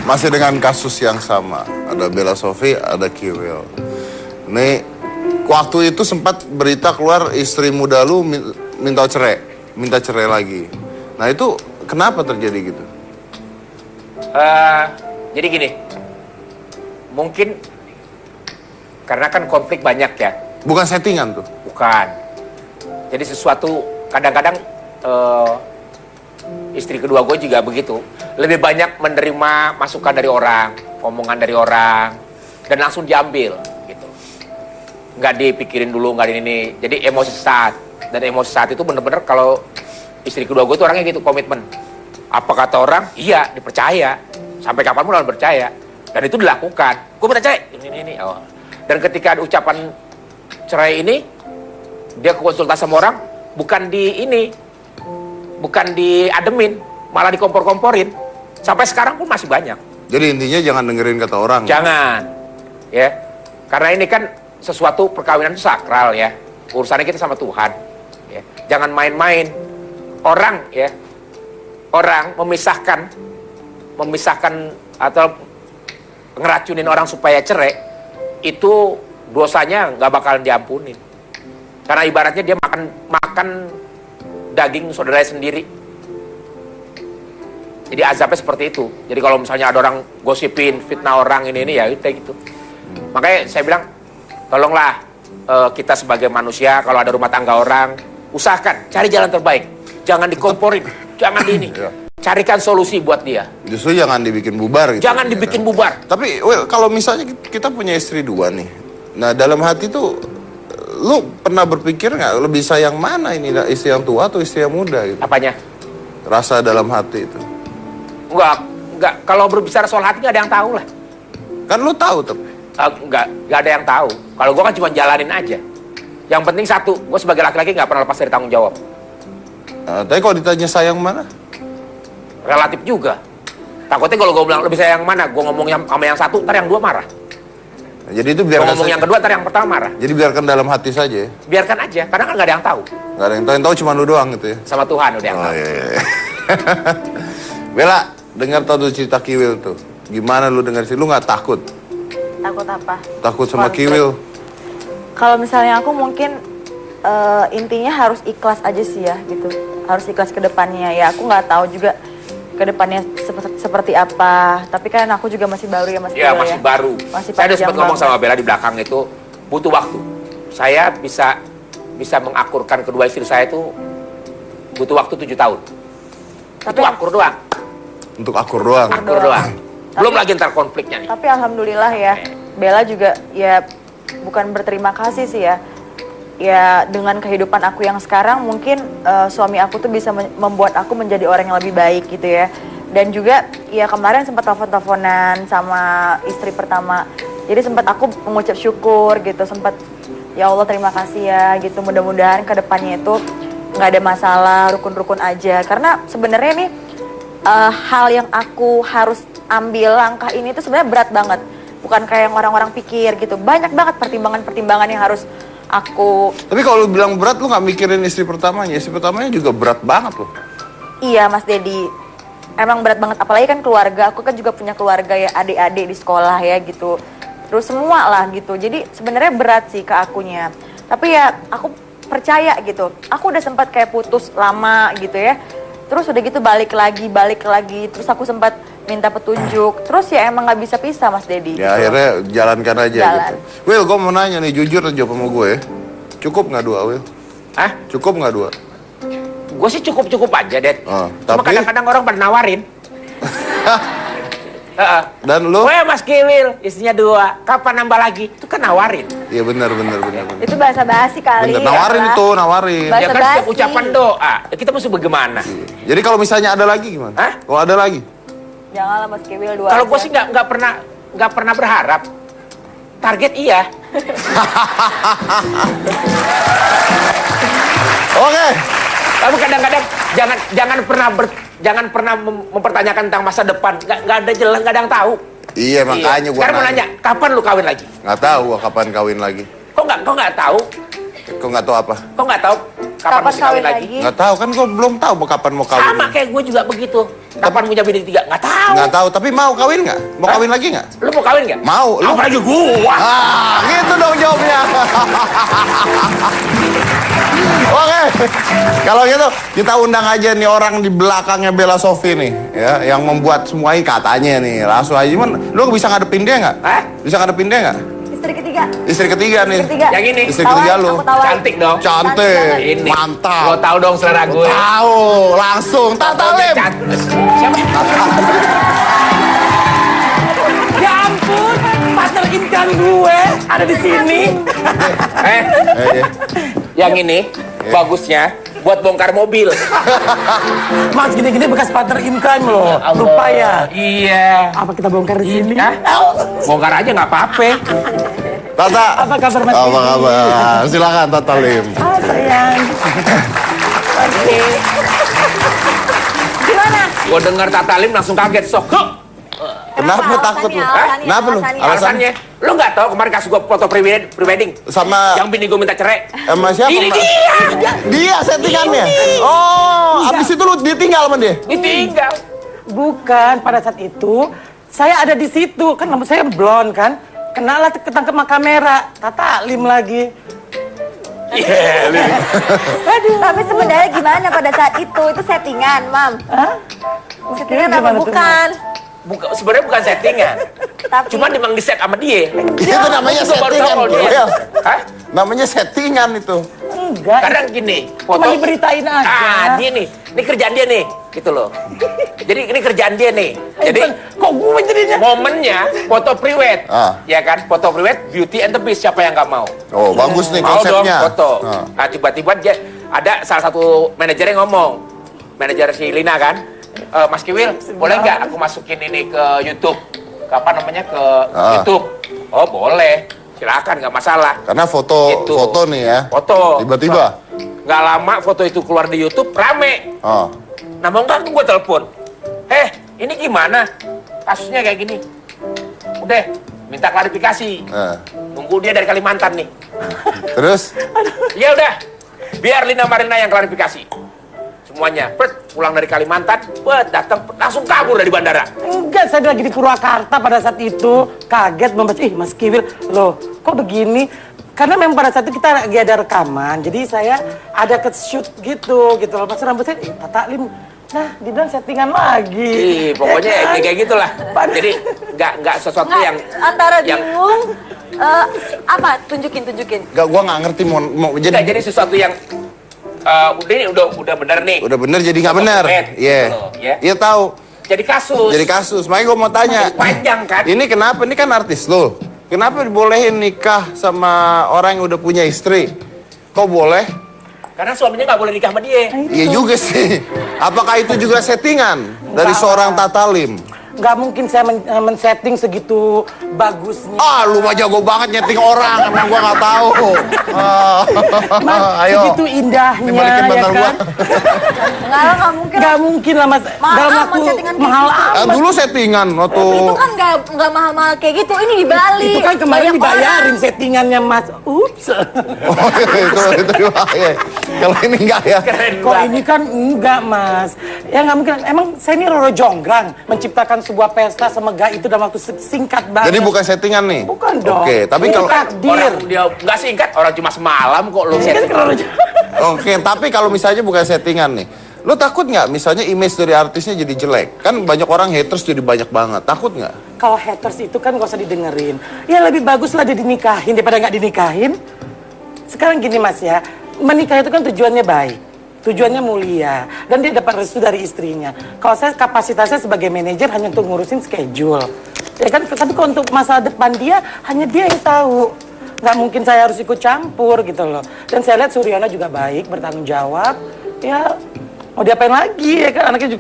Masih dengan kasus yang sama. Ada Bella Sophie, ada Kiwil. Nih, waktu itu sempat berita keluar istri muda lu minta cerai lagi. Nah itu kenapa terjadi gitu? Jadi gini, mungkin karena kan konflik banyak ya. Bukan settingan tuh? Bukan. Jadi sesuatu kadang-kadang istri kedua gue juga begitu. Lebih banyak menerima masukan dari orang, omongan dari orang, dan langsung diambil gitu. Nggak dipikirin dulu, nggak ini. Jadi emosi saat. Dan emosi saat itu bener-bener kalau istri kedua gue itu orangnya gitu, komitmen. Apa kata orang? Iya, dipercaya. Sampai kapanpun harus percaya. Dan itu dilakukan. Gue minta cerai. Ini. Oh. Dan ketika ada ucapan cerai ini, dia konsultasi sama orang, bukan diademin, malah dikompor-komporin. Sampai sekarang pun masih banyak. Jadi intinya jangan dengerin kata orang. Jangan. Ya. Karena ini kan sesuatu perkawinan itu sakral ya. Urusannya kita sama Tuhan. Ya. Jangan main-main. Orang ya. Orang memisahkan atau ngeracunin orang supaya cerai, itu dosanya nggak bakalan diampunin. Karena ibaratnya dia makan daging saudaranya sendiri. Jadi azabnya seperti itu. Jadi kalau misalnya ada orang gosipin, fitnah orang ini ya itu kayak gitu. Makanya saya bilang, tolonglah kita sebagai manusia, kalau ada rumah tangga orang, usahakan cari jalan terbaik. Jangan dikomporin, jangan di ini. Carikan solusi buat dia. Justru jangan dibikin bubar gitu. Jangan dibikin bubar. Tapi kalau misalnya kita punya istri 2 nih. Nah dalam hati tuh, lu pernah berpikir nggak lebih sayang mana ini, istri yang tua atau istri yang muda gitu? Apanya? Rasa dalam hati itu. Enggak. Kalau berbicara soal hati nggak ada yang tahu lah. Kan lu tahu tapi. Nggak ada yang tahu. Kalau gue kan cuma jalanin aja. Yang penting satu, gue sebagai laki-laki nggak pernah lepas dari tanggung jawab. Tapi kalau ditanya sayang mana? Relatif juga. Takutnya kalau gue bilang lebih sayang mana, gue ngomong sama yang satu, ntar yang 2 marah. Jadi itu biarkan ngomong saja. Yang kedua, ntar yang pertama marah. Jadi biarkan dalam hati saja ya? Biarkan aja, karena kan nggak ada yang tahu. Nggak ada yang tahu cuma lu doang gitu ya? Sama Tuhan udah yang tahu. Iya. Bella, dengar tau tuh cerita Kiwil tuh. Gimana lu dengar sih? Lu nggak takut? Takut apa? Takut sama Konflik. Kiwil? Kalau misalnya aku mungkin intinya harus ikhlas aja sih ya gitu. Harus ikhlas ke depannya. Ya aku nggak tahu juga ke depannya seperti apa. Tapi kan aku juga masih baru ya Mas. Iya, masih baru. Masih Saya udah sempat ngomong banget. sama Bella di belakang itu, butuh waktu. Saya bisa mengakurkan kedua istri saya itu butuh waktu 7 tahun. Tapi itu akur doang. Untuk akur doang? Akur doang. Belum lagi ntar konfliknya nih. Tapi alhamdulillah ya, Bella juga ya bukan berterima kasih sih ya. Ya dengan kehidupan aku yang sekarang mungkin suami aku tuh bisa membuat aku menjadi orang yang lebih baik gitu ya. Dan juga ya kemarin sempat telepon-teleponan sama istri pertama. Jadi sempat aku mengucap syukur gitu, sempat ya Allah terima kasih ya gitu. Mudah-mudahan ke depannya itu nggak ada masalah, rukun-rukun aja. Karena sebenarnya nih hal yang aku harus ambil langkah ini tuh sebenarnya berat banget. Bukan kayak yang orang-orang pikir gitu. Banyak banget pertimbangan-pertimbangan yang harus aku... Tapi kalau lu bilang berat, lu nggak mikirin istri pertamanya. Istri pertamanya juga berat banget loh. Iya Mas Dedi, emang berat banget. Apalagi kan keluarga, aku kan juga punya keluarga ya, adik-adik di sekolah ya gitu. Terus semua lah gitu. Jadi sebenarnya berat sih ke akunya. Tapi ya aku percaya gitu. Aku udah sempat kayak putus lama gitu ya. Terus udah gitu balik lagi. Terus aku sempat minta petunjuk. Terus ya emang nggak bisa pisah Mas Dedi. Ya gitu. akhirnya jalankan aja Jalan. gitu. Will, gue mau nanya nih, jujur aja sama gue. Cukup nggak 2, Will? Hah? Cukup nggak 2? Gue sih cukup-cukup aja, Det. Cuma tapi... kadang-kadang orang pada nawarin. Dan lu? Weh Mas Kiwil, istrinya 2. Kapan nambah lagi? Itu kan nawarin. Iya benar. Itu bahasa basi kali. Bener, nawarin ya, itu, nawarin. Ya kan setiap Basa-basi. ucapan doa. Kita mesti bagaimana? Jadi kalau misalnya ada lagi gimana? Hah? Kalau ada lagi? Janganlah Mas Kiwil 2 Kalau gue aja. sih nggak pernah berharap. Target iya. Oke. Tapi kadang-kadang jangan pernah mempertanyakan tentang masa depan. Nggak ada jelas, nggak ada yang tahu. Iya makanya gue Sekarang mau nanya, kapan lu kawin lagi? Nggak tahu gua kapan kawin lagi. Kok nggak tahu? Kok nggak tahu apa? Kok nggak tahu kapan mesti kawin lagi? Nggak tahu kan gue belum tahu kapan mau kawin. Sama kayak gue juga begitu. Kapan punya bini 3? Nggak tahu. Nggak tahu, tapi mau kawin nggak? Mau kawin lagi nggak? Lu mau kawin nggak? Mau. Lu Apalagi gua. gitu dong jawabnya. Oke, kalau gitu kita undang aja nih orang di belakangnya Bella Sophie nih, ya, yang membuat semua ini katanya nih. Langsung aja, lu bisa ngadepin dia nggak? Bisa ngadepin dia nggak? Istri ketiga. Istri ketiga nih. Istri ketiga. Yang ini. Istri ketiga lu. Aku tawarin. Cantik dong. Cantik. Ini. Mantap. Lo tahu dong selera gue. Tahu, langsung. Talim. Siapa? Ya ampun, partner intan gue ada di sini. Yang ini bagusnya buat bongkar mobil. Mas, gini-gini bekas partner in crime loh. Lupa ya. Iya. Apa kita bongkar di sini? Hah? Bongkar aja nggak apa-apa. Tata. Apa kabar Mas? Apa kabar? Silakan Tata Lim. Sayang. Gimana? Gue dengar Tata Lim langsung kaget, sok. Kenapa takut lu? Alasannya, Kenapa lu? Alasannya, lu nggak tahu kemarin kasih gue foto prewedding Sama yang bini gue minta cerai. sama siapa? Ini Mbak? dia. Dia settingannya. Oh, abis itu lu ditinggal sama dia. Ditinggal. Bukan, pada saat itu saya ada di situ. Kan rambut saya blond kan. Kenalah ketangkep sama kamera. Tata Lim lagi. Tapi sebenarnya gimana pada saat itu? Itu settingan, Mam. Settingan apa Gimana tuh, bukan? Sebenarnya bukan settingan. Tapi Cuma memang di set sama dia. Itu namanya Gua baru tahu settingan. kalau dia. Wil. Hah? Namanya settingan itu. Enggak. Kadang gini, Cuma diberitain aja. dia nih. Ini kerjaan dia nih. Gitu loh. Jadi ini kerjaan dia nih. Jadi Kok gue jadinya? momennya foto priwet. Ah. Ya kan? Foto priwet, Beauty and the Beast. Siapa yang nggak mau? Oh, bagus nih Mau dong konsepnya. foto. Ah. Nah, tiba-tiba dia ada salah satu manajernya ngomong. Manajer si Lina kan. Mas Kiwil, boleh nggak aku masukin ini ke YouTube? Kapan namanya ke YouTube? Oh, boleh. Silakan, nggak masalah. Karena foto Gitu. foto nih ya. Foto. Tiba-tiba. Nggak lama foto itu keluar di YouTube, rame. Oh. Nah, mau nggak gue telepon. Ini gimana? Kasusnya kayak gini. Udah, minta klarifikasi. Nunggu dia dari Kalimantan nih. Terus? Ya udah, biar Lina Marina yang klarifikasi. Semuanya, pulang dari Kalimantan, datang langsung kabur dari bandara. Enggak, saya lagi di Purwakarta pada saat itu. Kaget membaca, Mas Kiwil, loh kok begini? Karena memang pada saat itu kita lagi ada rekaman, jadi saya ada ke shoot gitu loh. Pas rambut saya, Tata Lim, nah dibilang settingan lagi. Pokoknya Ya kan? kayak gitulah. Jadi nggak sesuatu yang antara yang- bingung, apa? Tunjukin. Gua nggak ngerti mau jadi sesuatu yang udah bener nih. Udah bener jadi nggak bener. Iya. Ya. Iya tahu. Jadi kasus. Jadi kasus. Makanya gue mau tanya. Panjang kan? Ini kenapa? Ini kan artis lo. Kenapa dibolehin nikah sama orang yang udah punya istri? Kok boleh? Karena suaminya nggak boleh nikah sama dia. Iya juga sih. Apakah itu juga settingan dari seorang Tata Lim? Nggak mungkin saya men-setting segitu bagusnya. Ah, lu mah jago banget nyeting orang. Emang gua nggak tahu. Mas, Ayo. segitu indahnya, Dibalikin ya bantal gua. kan? Nggak mungkin. Nggak mungkin lah, Mas. Mahal Dalam amat waktu settingan kayak mahal gitu. amat. Dulu settingan waktu. Itu kan nggak mahal-mahal kayak gitu. Ini di Bali. Itu kan kemarin Banyak dibayarin orang. settingannya, Mas. Ups. Oh, itu ya. Kalau ini enggak ya. Keren Kok banget. ini kan enggak, Mas. Ya nggak mungkin. Emang saya ini Roro Jonggrang menciptakan sebuah pesta semegah itu dalam waktu singkat banget. Jadi bukan settingan nih. Bukan dong. Oke, tapi Ini kalau takdir. Orang dia nggak singkat, orang cuma semalam kok lu Ini kan Roro Jonggrang. Oke, tapi kalau misalnya bukan settingan nih. Lo takut nggak misalnya image dari artisnya jadi jelek? Kan banyak orang haters jadi banyak banget. Takut nggak? Kalau haters itu kan gak usah didengerin. Ya lebih bagus lah dia dinikahin daripada nggak dinikahin. Sekarang gini Mas ya, menikah itu kan tujuannya baik. Tujuannya mulia. Dan dia dapat restu dari istrinya. Kalau saya kapasitasnya sebagai manajer hanya untuk ngurusin schedule. Ya kan, tapi kalau untuk masa depan dia, hanya dia yang tahu. Nggak mungkin saya harus ikut campur gitu loh. Dan saya lihat Suryono juga baik, bertanggung jawab. Ya, mau diapain lagi ya kan, anaknya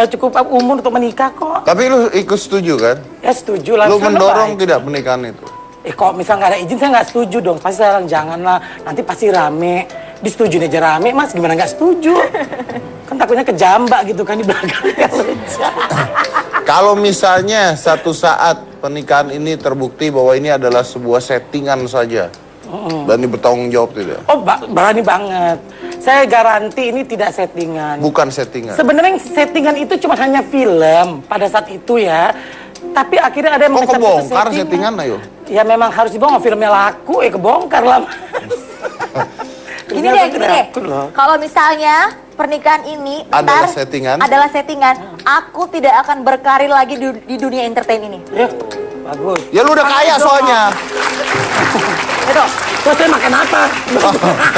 cukup umur untuk menikah kok. Tapi lu ikut setuju kan? Ya setuju lah. Lu Suryono mendorong baik. tidak pernikahan itu? Kalau misal nggak ada izin saya nggak setuju dong. Pasti saya bilang janganlah, nanti pasti rame. Disetujuin aja rame, Mas. Gimana nggak setuju? Kan takutnya kejambak gitu kan di belakangnya. Kalau misalnya satu saat pernikahan ini terbukti bahwa ini adalah sebuah settingan saja, dan bertanggung jawab tidak? Oh, berani banget. Saya garanti ini tidak settingan. Bukan settingan. Sebenarnya settingan itu cuma hanya film pada saat itu ya. Tapi akhirnya ada yang Kok mengecap itu kebongkar settingan ayo? Ya memang harus dibongkar, filmnya laku, kebongkar lah. Gini deh. Kalau misalnya pernikahan ini Adalah ntar settingan? adalah settingan, aku tidak akan berkarir lagi di dunia entertain ini. Ya, bagus. Ya lu udah kaya soalnya. Itu, terus saya makan apa?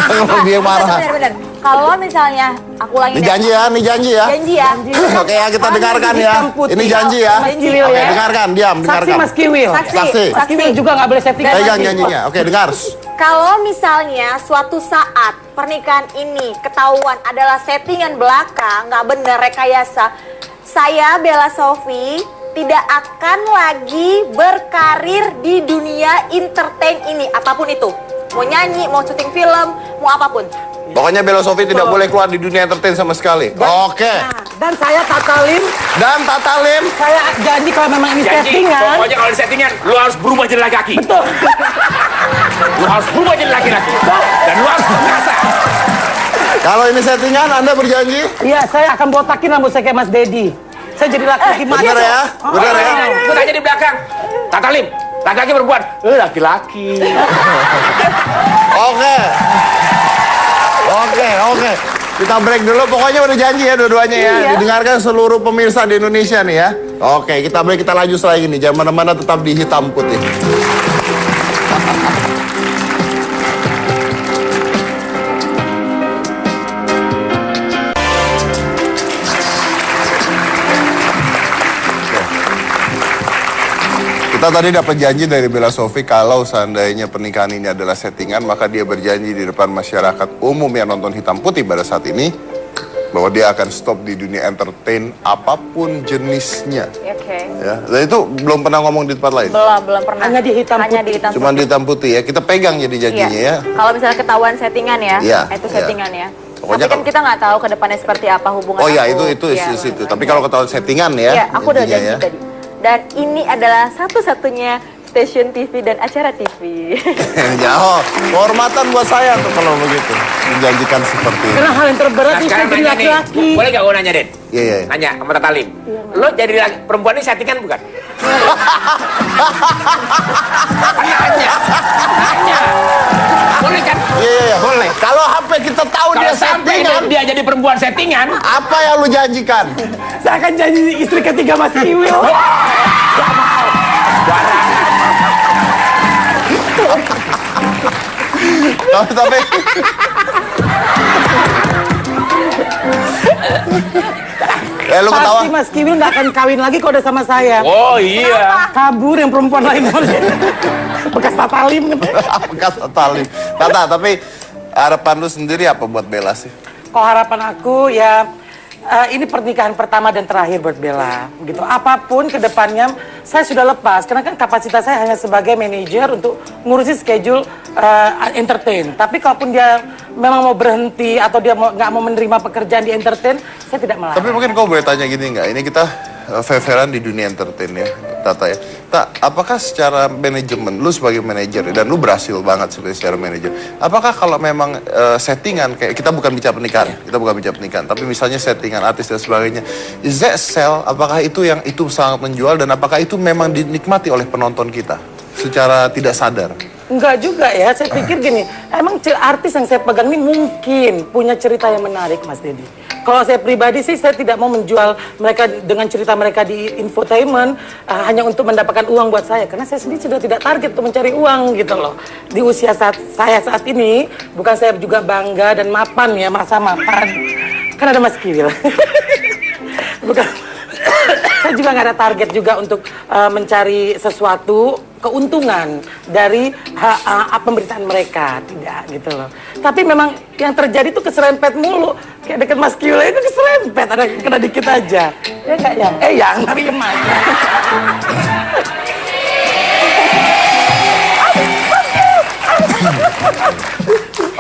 Kalau dia marah. Bener. Kalau misalnya aku lagi Ini janji ya, ini janji ya. Janji ya. Oke ya, kita dengarkan ya. Ini janji ya. Janji, Oke, ya. dengarkan, diam, Saksi dengarkan. Mas Kiwil. Saksi. Mas Kiwil juga nggak boleh settingan. Pegang janjinya. Oke, dengar. Kalau misalnya suatu saat pernikahan ini ketahuan adalah settingan belaka, nggak bener rekayasa, saya Bella Sophie tidak akan lagi berkarir di dunia entertain ini, apapun itu. Mau nyanyi, mau syuting film, mau apapun. Pokoknya Bella Sophie tidak boleh keluar di dunia entertain sama sekali. Oke. Dan saya Tatalim, saya janji kalau memang ini settingan. Pokoknya kalau di settingan, lu harus berubah jadi laki-laki. Betul. Lu harus berubah jadi laki-laki. Dan lu harus berkasa. Kalau ini settingan, Anda berjanji? Iya, saya akan botakin rambut saya kayak Mas Dedi. Saya jadi laki-laki. Bener ya? Bener ya? Gue tanya di belakang. Tatalim, laki-laki perempuan? Laki-laki. Oke. Kita break dulu. Pokoknya udah janji ya dua-duanya ya. Didengarkan seluruh pemirsa di Indonesia nih ya. Oke, kita break, kita lanjut lagi nih. Jangan mana-mana, tetap di Hitam Putih. Kita tadi dapat janji dari Bella Sophie kalau seandainya pernikahan ini adalah settingan, maka dia berjanji di depan masyarakat umum yang nonton Hitam Putih pada saat ini bahwa dia akan stop di dunia entertain apapun jenisnya. Oke. Ya, dan itu belum pernah ngomong di tempat lain. Belum pernah. Hanya di Hitam Putih. Cuma di Hitam Putih ya. Kita pegang jadi janjinya ya. Kalau misalnya ketahuan settingan ya, Iya, itu iya. settingan ya. Pokoknya Tapi kan kita nggak tahu ke depannya seperti apa hubungan Oh ya, aku. itu situ. Tapi kalau ketahuan settingan ya. Iya, aku udah intinya janji ya. tadi. Dan ini adalah satu-satunya stasiun TV dan acara TV. Jauh, kehormatan buat saya tuh kalau begitu menjanjikan seperti ini. Karena hal yang terberat itu sekarang jadi nanya nih, laki-laki. boleh gak gue nanya, Den? Iya. Nanya sama Tatalim. Lo jadi perempuan ini settingan bukan? Nanya. Boleh kan? Iya, boleh. Kalau HP kita tahu Kalau dia sampai settingan, dia jadi perempuan settingan, apa yang lu janjikan? Saya akan jadi istri ketiga Mas Kiwil. Tapi lu ketawa. Pasti Mas Kiwil nggak akan kawin lagi kalau udah sama saya. oh iya. Kabur yang perempuan lain. Bekas Tatalim. Bekas tali. Tata, tapi harapan lu sendiri apa buat Bella sih? Kalau harapan aku ya ini pernikahan pertama dan terakhir buat Bella. Gitu. Apapun kedepannya saya sudah lepas karena kan kapasitas saya hanya sebagai manajer untuk ngurusin schedule entertain. Tapi kalaupun dia memang mau berhenti atau dia nggak mau menerima pekerjaan di entertain, saya tidak melarang. Tapi mungkin kau boleh tanya gini nggak? Ini kita fair-fairan di dunia entertain ya, Tata ya. Tak, apakah secara manajemen, lu sebagai manajer dan lu berhasil banget secara manajer. Apakah kalau memang settingan kayak kita bukan bicara pernikahan, tapi misalnya settingan artis dan sebagainya, is that sell? Apakah itu yang itu sangat menjual dan apakah itu memang dinikmati oleh penonton kita secara tidak sadar? Enggak juga ya, saya pikir gini, emang artis yang saya pegang ini mungkin punya cerita yang menarik Mas Dedi. Kalau saya pribadi sih, saya tidak mau menjual mereka dengan cerita mereka di infotainment hanya untuk mendapatkan uang buat saya. Karena saya sendiri sudah tidak target untuk mencari uang gitu loh. Di usia saya saat ini, bukan saya juga bangga dan mapan ya, masa mapan. Kan ada Mas Kiwil. Bukan. Saya juga nggak ada target juga untuk mencari sesuatu keuntungan dari pemberitaan mereka, tidak gitu loh. Tapi memang yang terjadi itu keserempet mulu, kayak deket Mas Kiwil itu keserempet, ada kena dikit aja. Ya nggak yang, yang tapi emas.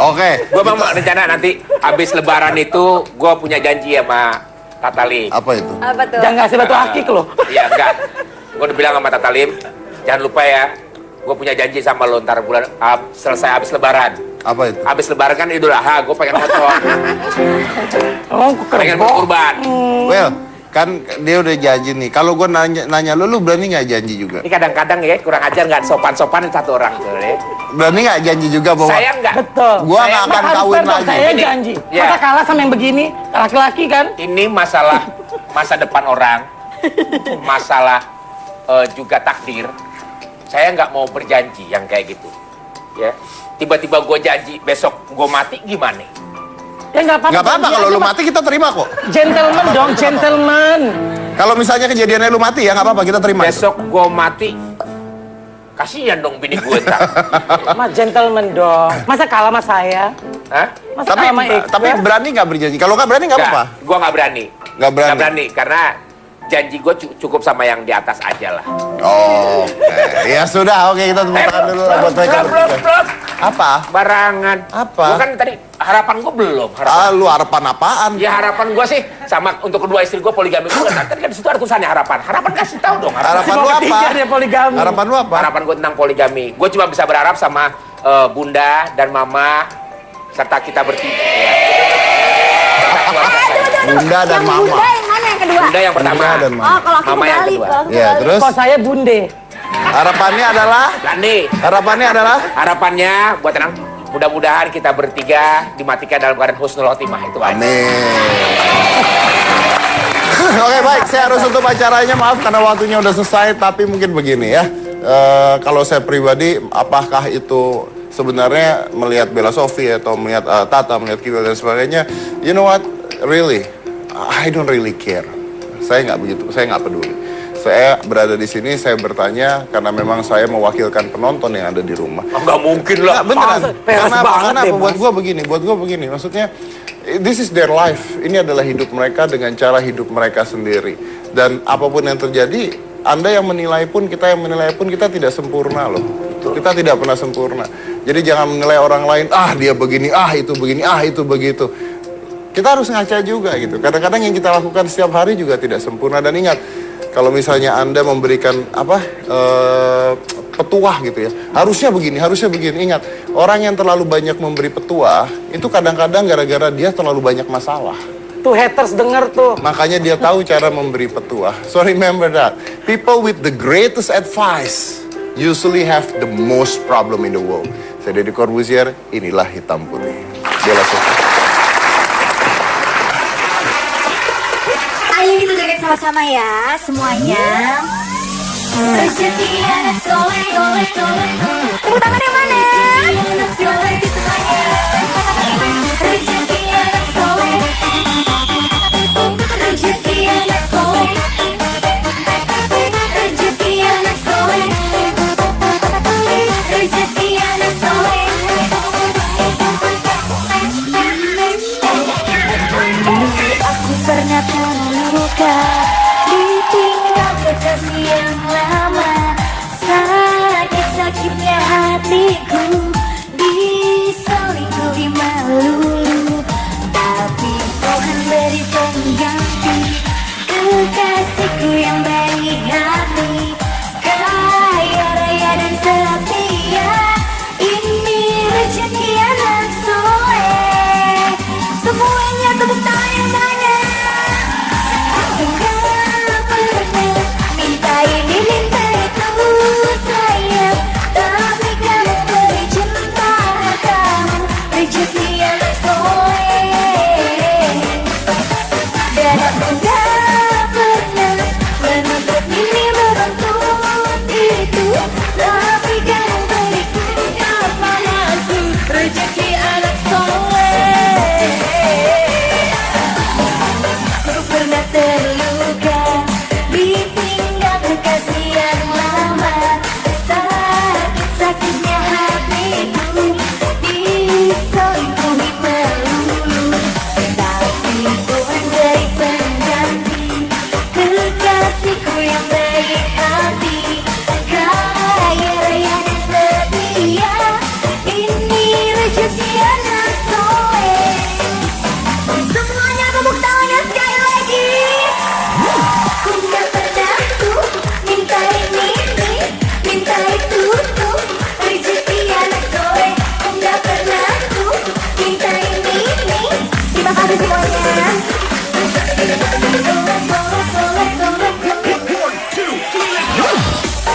Oke, gue mau rencana nanti habis Lebaran itu gue punya janji sama Tatalim. Apa itu? Apa tuh? Jangan ngasih batu akik loh. Iya enggak. Gue udah bilang sama Tatalim, jangan lupa ya, gue punya janji sama lo ntar bulan selesai habis Lebaran. Apa itu? Habis Lebaran kan Idul Adha, gue pengen potong. Oh, pengen berkurban. Well, kan dia udah janji nih. Kalau gue nanya lu berani nggak janji juga? Ini kadang-kadang ya kurang ajar nggak sopan-sopan satu orang tuh ya. Berani nggak janji juga bahwa Saya enggak. Betul. Gua nggak akan kawin lagi. Saya janji. Ya. Masa kalah sama yang begini, laki-laki kan? Ini masalah masa depan orang, masalah juga takdir. Saya nggak mau berjanji yang kayak gitu, ya. Tiba-tiba gue janji besok gue mati gimana? Ya nggak apa-apa. Nggak apa-apa kalau lu mati kita terima kok. Gentleman dong, gentleman. Kalau misalnya kejadiannya lu mati ya nggak apa-apa kita terima. Besok gue mati, Kasihan dong bini gue ntar. Mas gentleman dong. Masa kalah sama saya? Hah? Masa kalah sama Eko? Tapi berani nggak berjanji? Kalau nggak berani nggak apa-apa. Gue nggak berani. Nggak berani. Nggak berani karena janji gue cukup sama yang di atas aja lah. Oh, okay. Ya sudah. Oke, kita tepuk tangan dulu lah buat mereka bertiga. Apa? Barangan. Apa? Gue kan tadi harapan gue belum. Lu harapan apaan? Ya harapan gue sih sama untuk kedua istri gue poligami gue. Tadi kan di situ ada tulisannya harapan. Harapan kasih tahu dong. Harapan lu apa? Dia poligami. Harapan lu apa? Harapan gue tentang poligami. Gue cuma bisa berharap sama bunda dan mama serta kita bertiga. Ya. Bunda dan mama. Bunda yang mana yang kedua? Bunda yang pertama. Bunda dan mama. Oh, kalau aku Mama yang kembali. kedua. Kalau aku Ya, kembali. terus Kok saya bunde? harapannya adalah Harapannya buat tenang. Mudah-mudahan kita bertiga dimatikan dalam keadaan husnul khotimah itu aja. amin. Oke, baik, saya harus tutup acaranya, maaf karena waktunya udah selesai, tapi mungkin begini ya. Kalau saya pribadi, apakah itu sebenarnya melihat Bella Sophie atau melihat Tata, melihat Kiwil dan sebagainya, you know what, really, I don't really care. Saya nggak begitu, saya nggak peduli. Saya berada di sini, saya bertanya karena memang saya mewakilkan penonton yang ada di rumah. Nggak mungkin lah. Nggak, beneran. Karena apa? banget deh, Buat gue begini. Maksudnya, this is their life. Ini adalah hidup mereka dengan cara hidup mereka sendiri. Dan apapun yang terjadi, Anda yang menilai pun, kita yang menilai pun, kita tidak sempurna loh. Kita tidak pernah sempurna. Jadi jangan menilai orang lain, dia begini, itu begini, itu begitu. Kita harus ngaca juga gitu. Kadang-kadang yang kita lakukan setiap hari juga tidak sempurna. Dan ingat, kalau misalnya Anda memberikan petuah gitu ya, harusnya begini. Ingat, orang yang terlalu banyak memberi petuah itu kadang-kadang gara-gara dia terlalu banyak masalah. Tuh haters denger tuh. Makanya dia tahu cara memberi petuah. So remember that. People with the greatest advice usually have the most problem in the world. Saya Deddy Corbuzier, inilah Hitam Putih. Bella Sophie. Ayo kita joget sama-sama ya, semuanya. Rezeki anak soleh. Tepuk tangan yang mana? Rezeki anak soleh. Rezeki anak soleh. Rezeki anak soleh. Rezeki anak soleh. Aku pernah terluka, ditinggal kekasih yang lama. Sakit-sakitnya hatiku, diselingkuhi melulu. Tapi Tuhan beri pengganti, kekasihku yang baik hati, kaya raya dan setia. Ini rezeki anak soleh. Semuanya tepuk tangan yang mana? Aku gak pernah minta ini minta itu sayang, tapi kamu beri cinta kamu, rezeki anak soleh. Dan aku gak pernah menuntut ini menuntut itu, tapi kamu berikan kepadaku, rezeki anak soleh. Aku pernah terluka, ditinggal kekasih yang lama. Sakit-sakitnya hatiku, diselingkuhi melulu. Tapi Tuhan beri pengganti, kekasihku yang baik hati, kaya raya dan setia. Ini rezeki anak soleh. Semuanya tepuk tangannya sekali lagi. Ku gak pernah tuh minta ini, minta itu tuh, rezeki anak soleh. Ku gak pernah tuh minta ini. Terima kasih semuanya.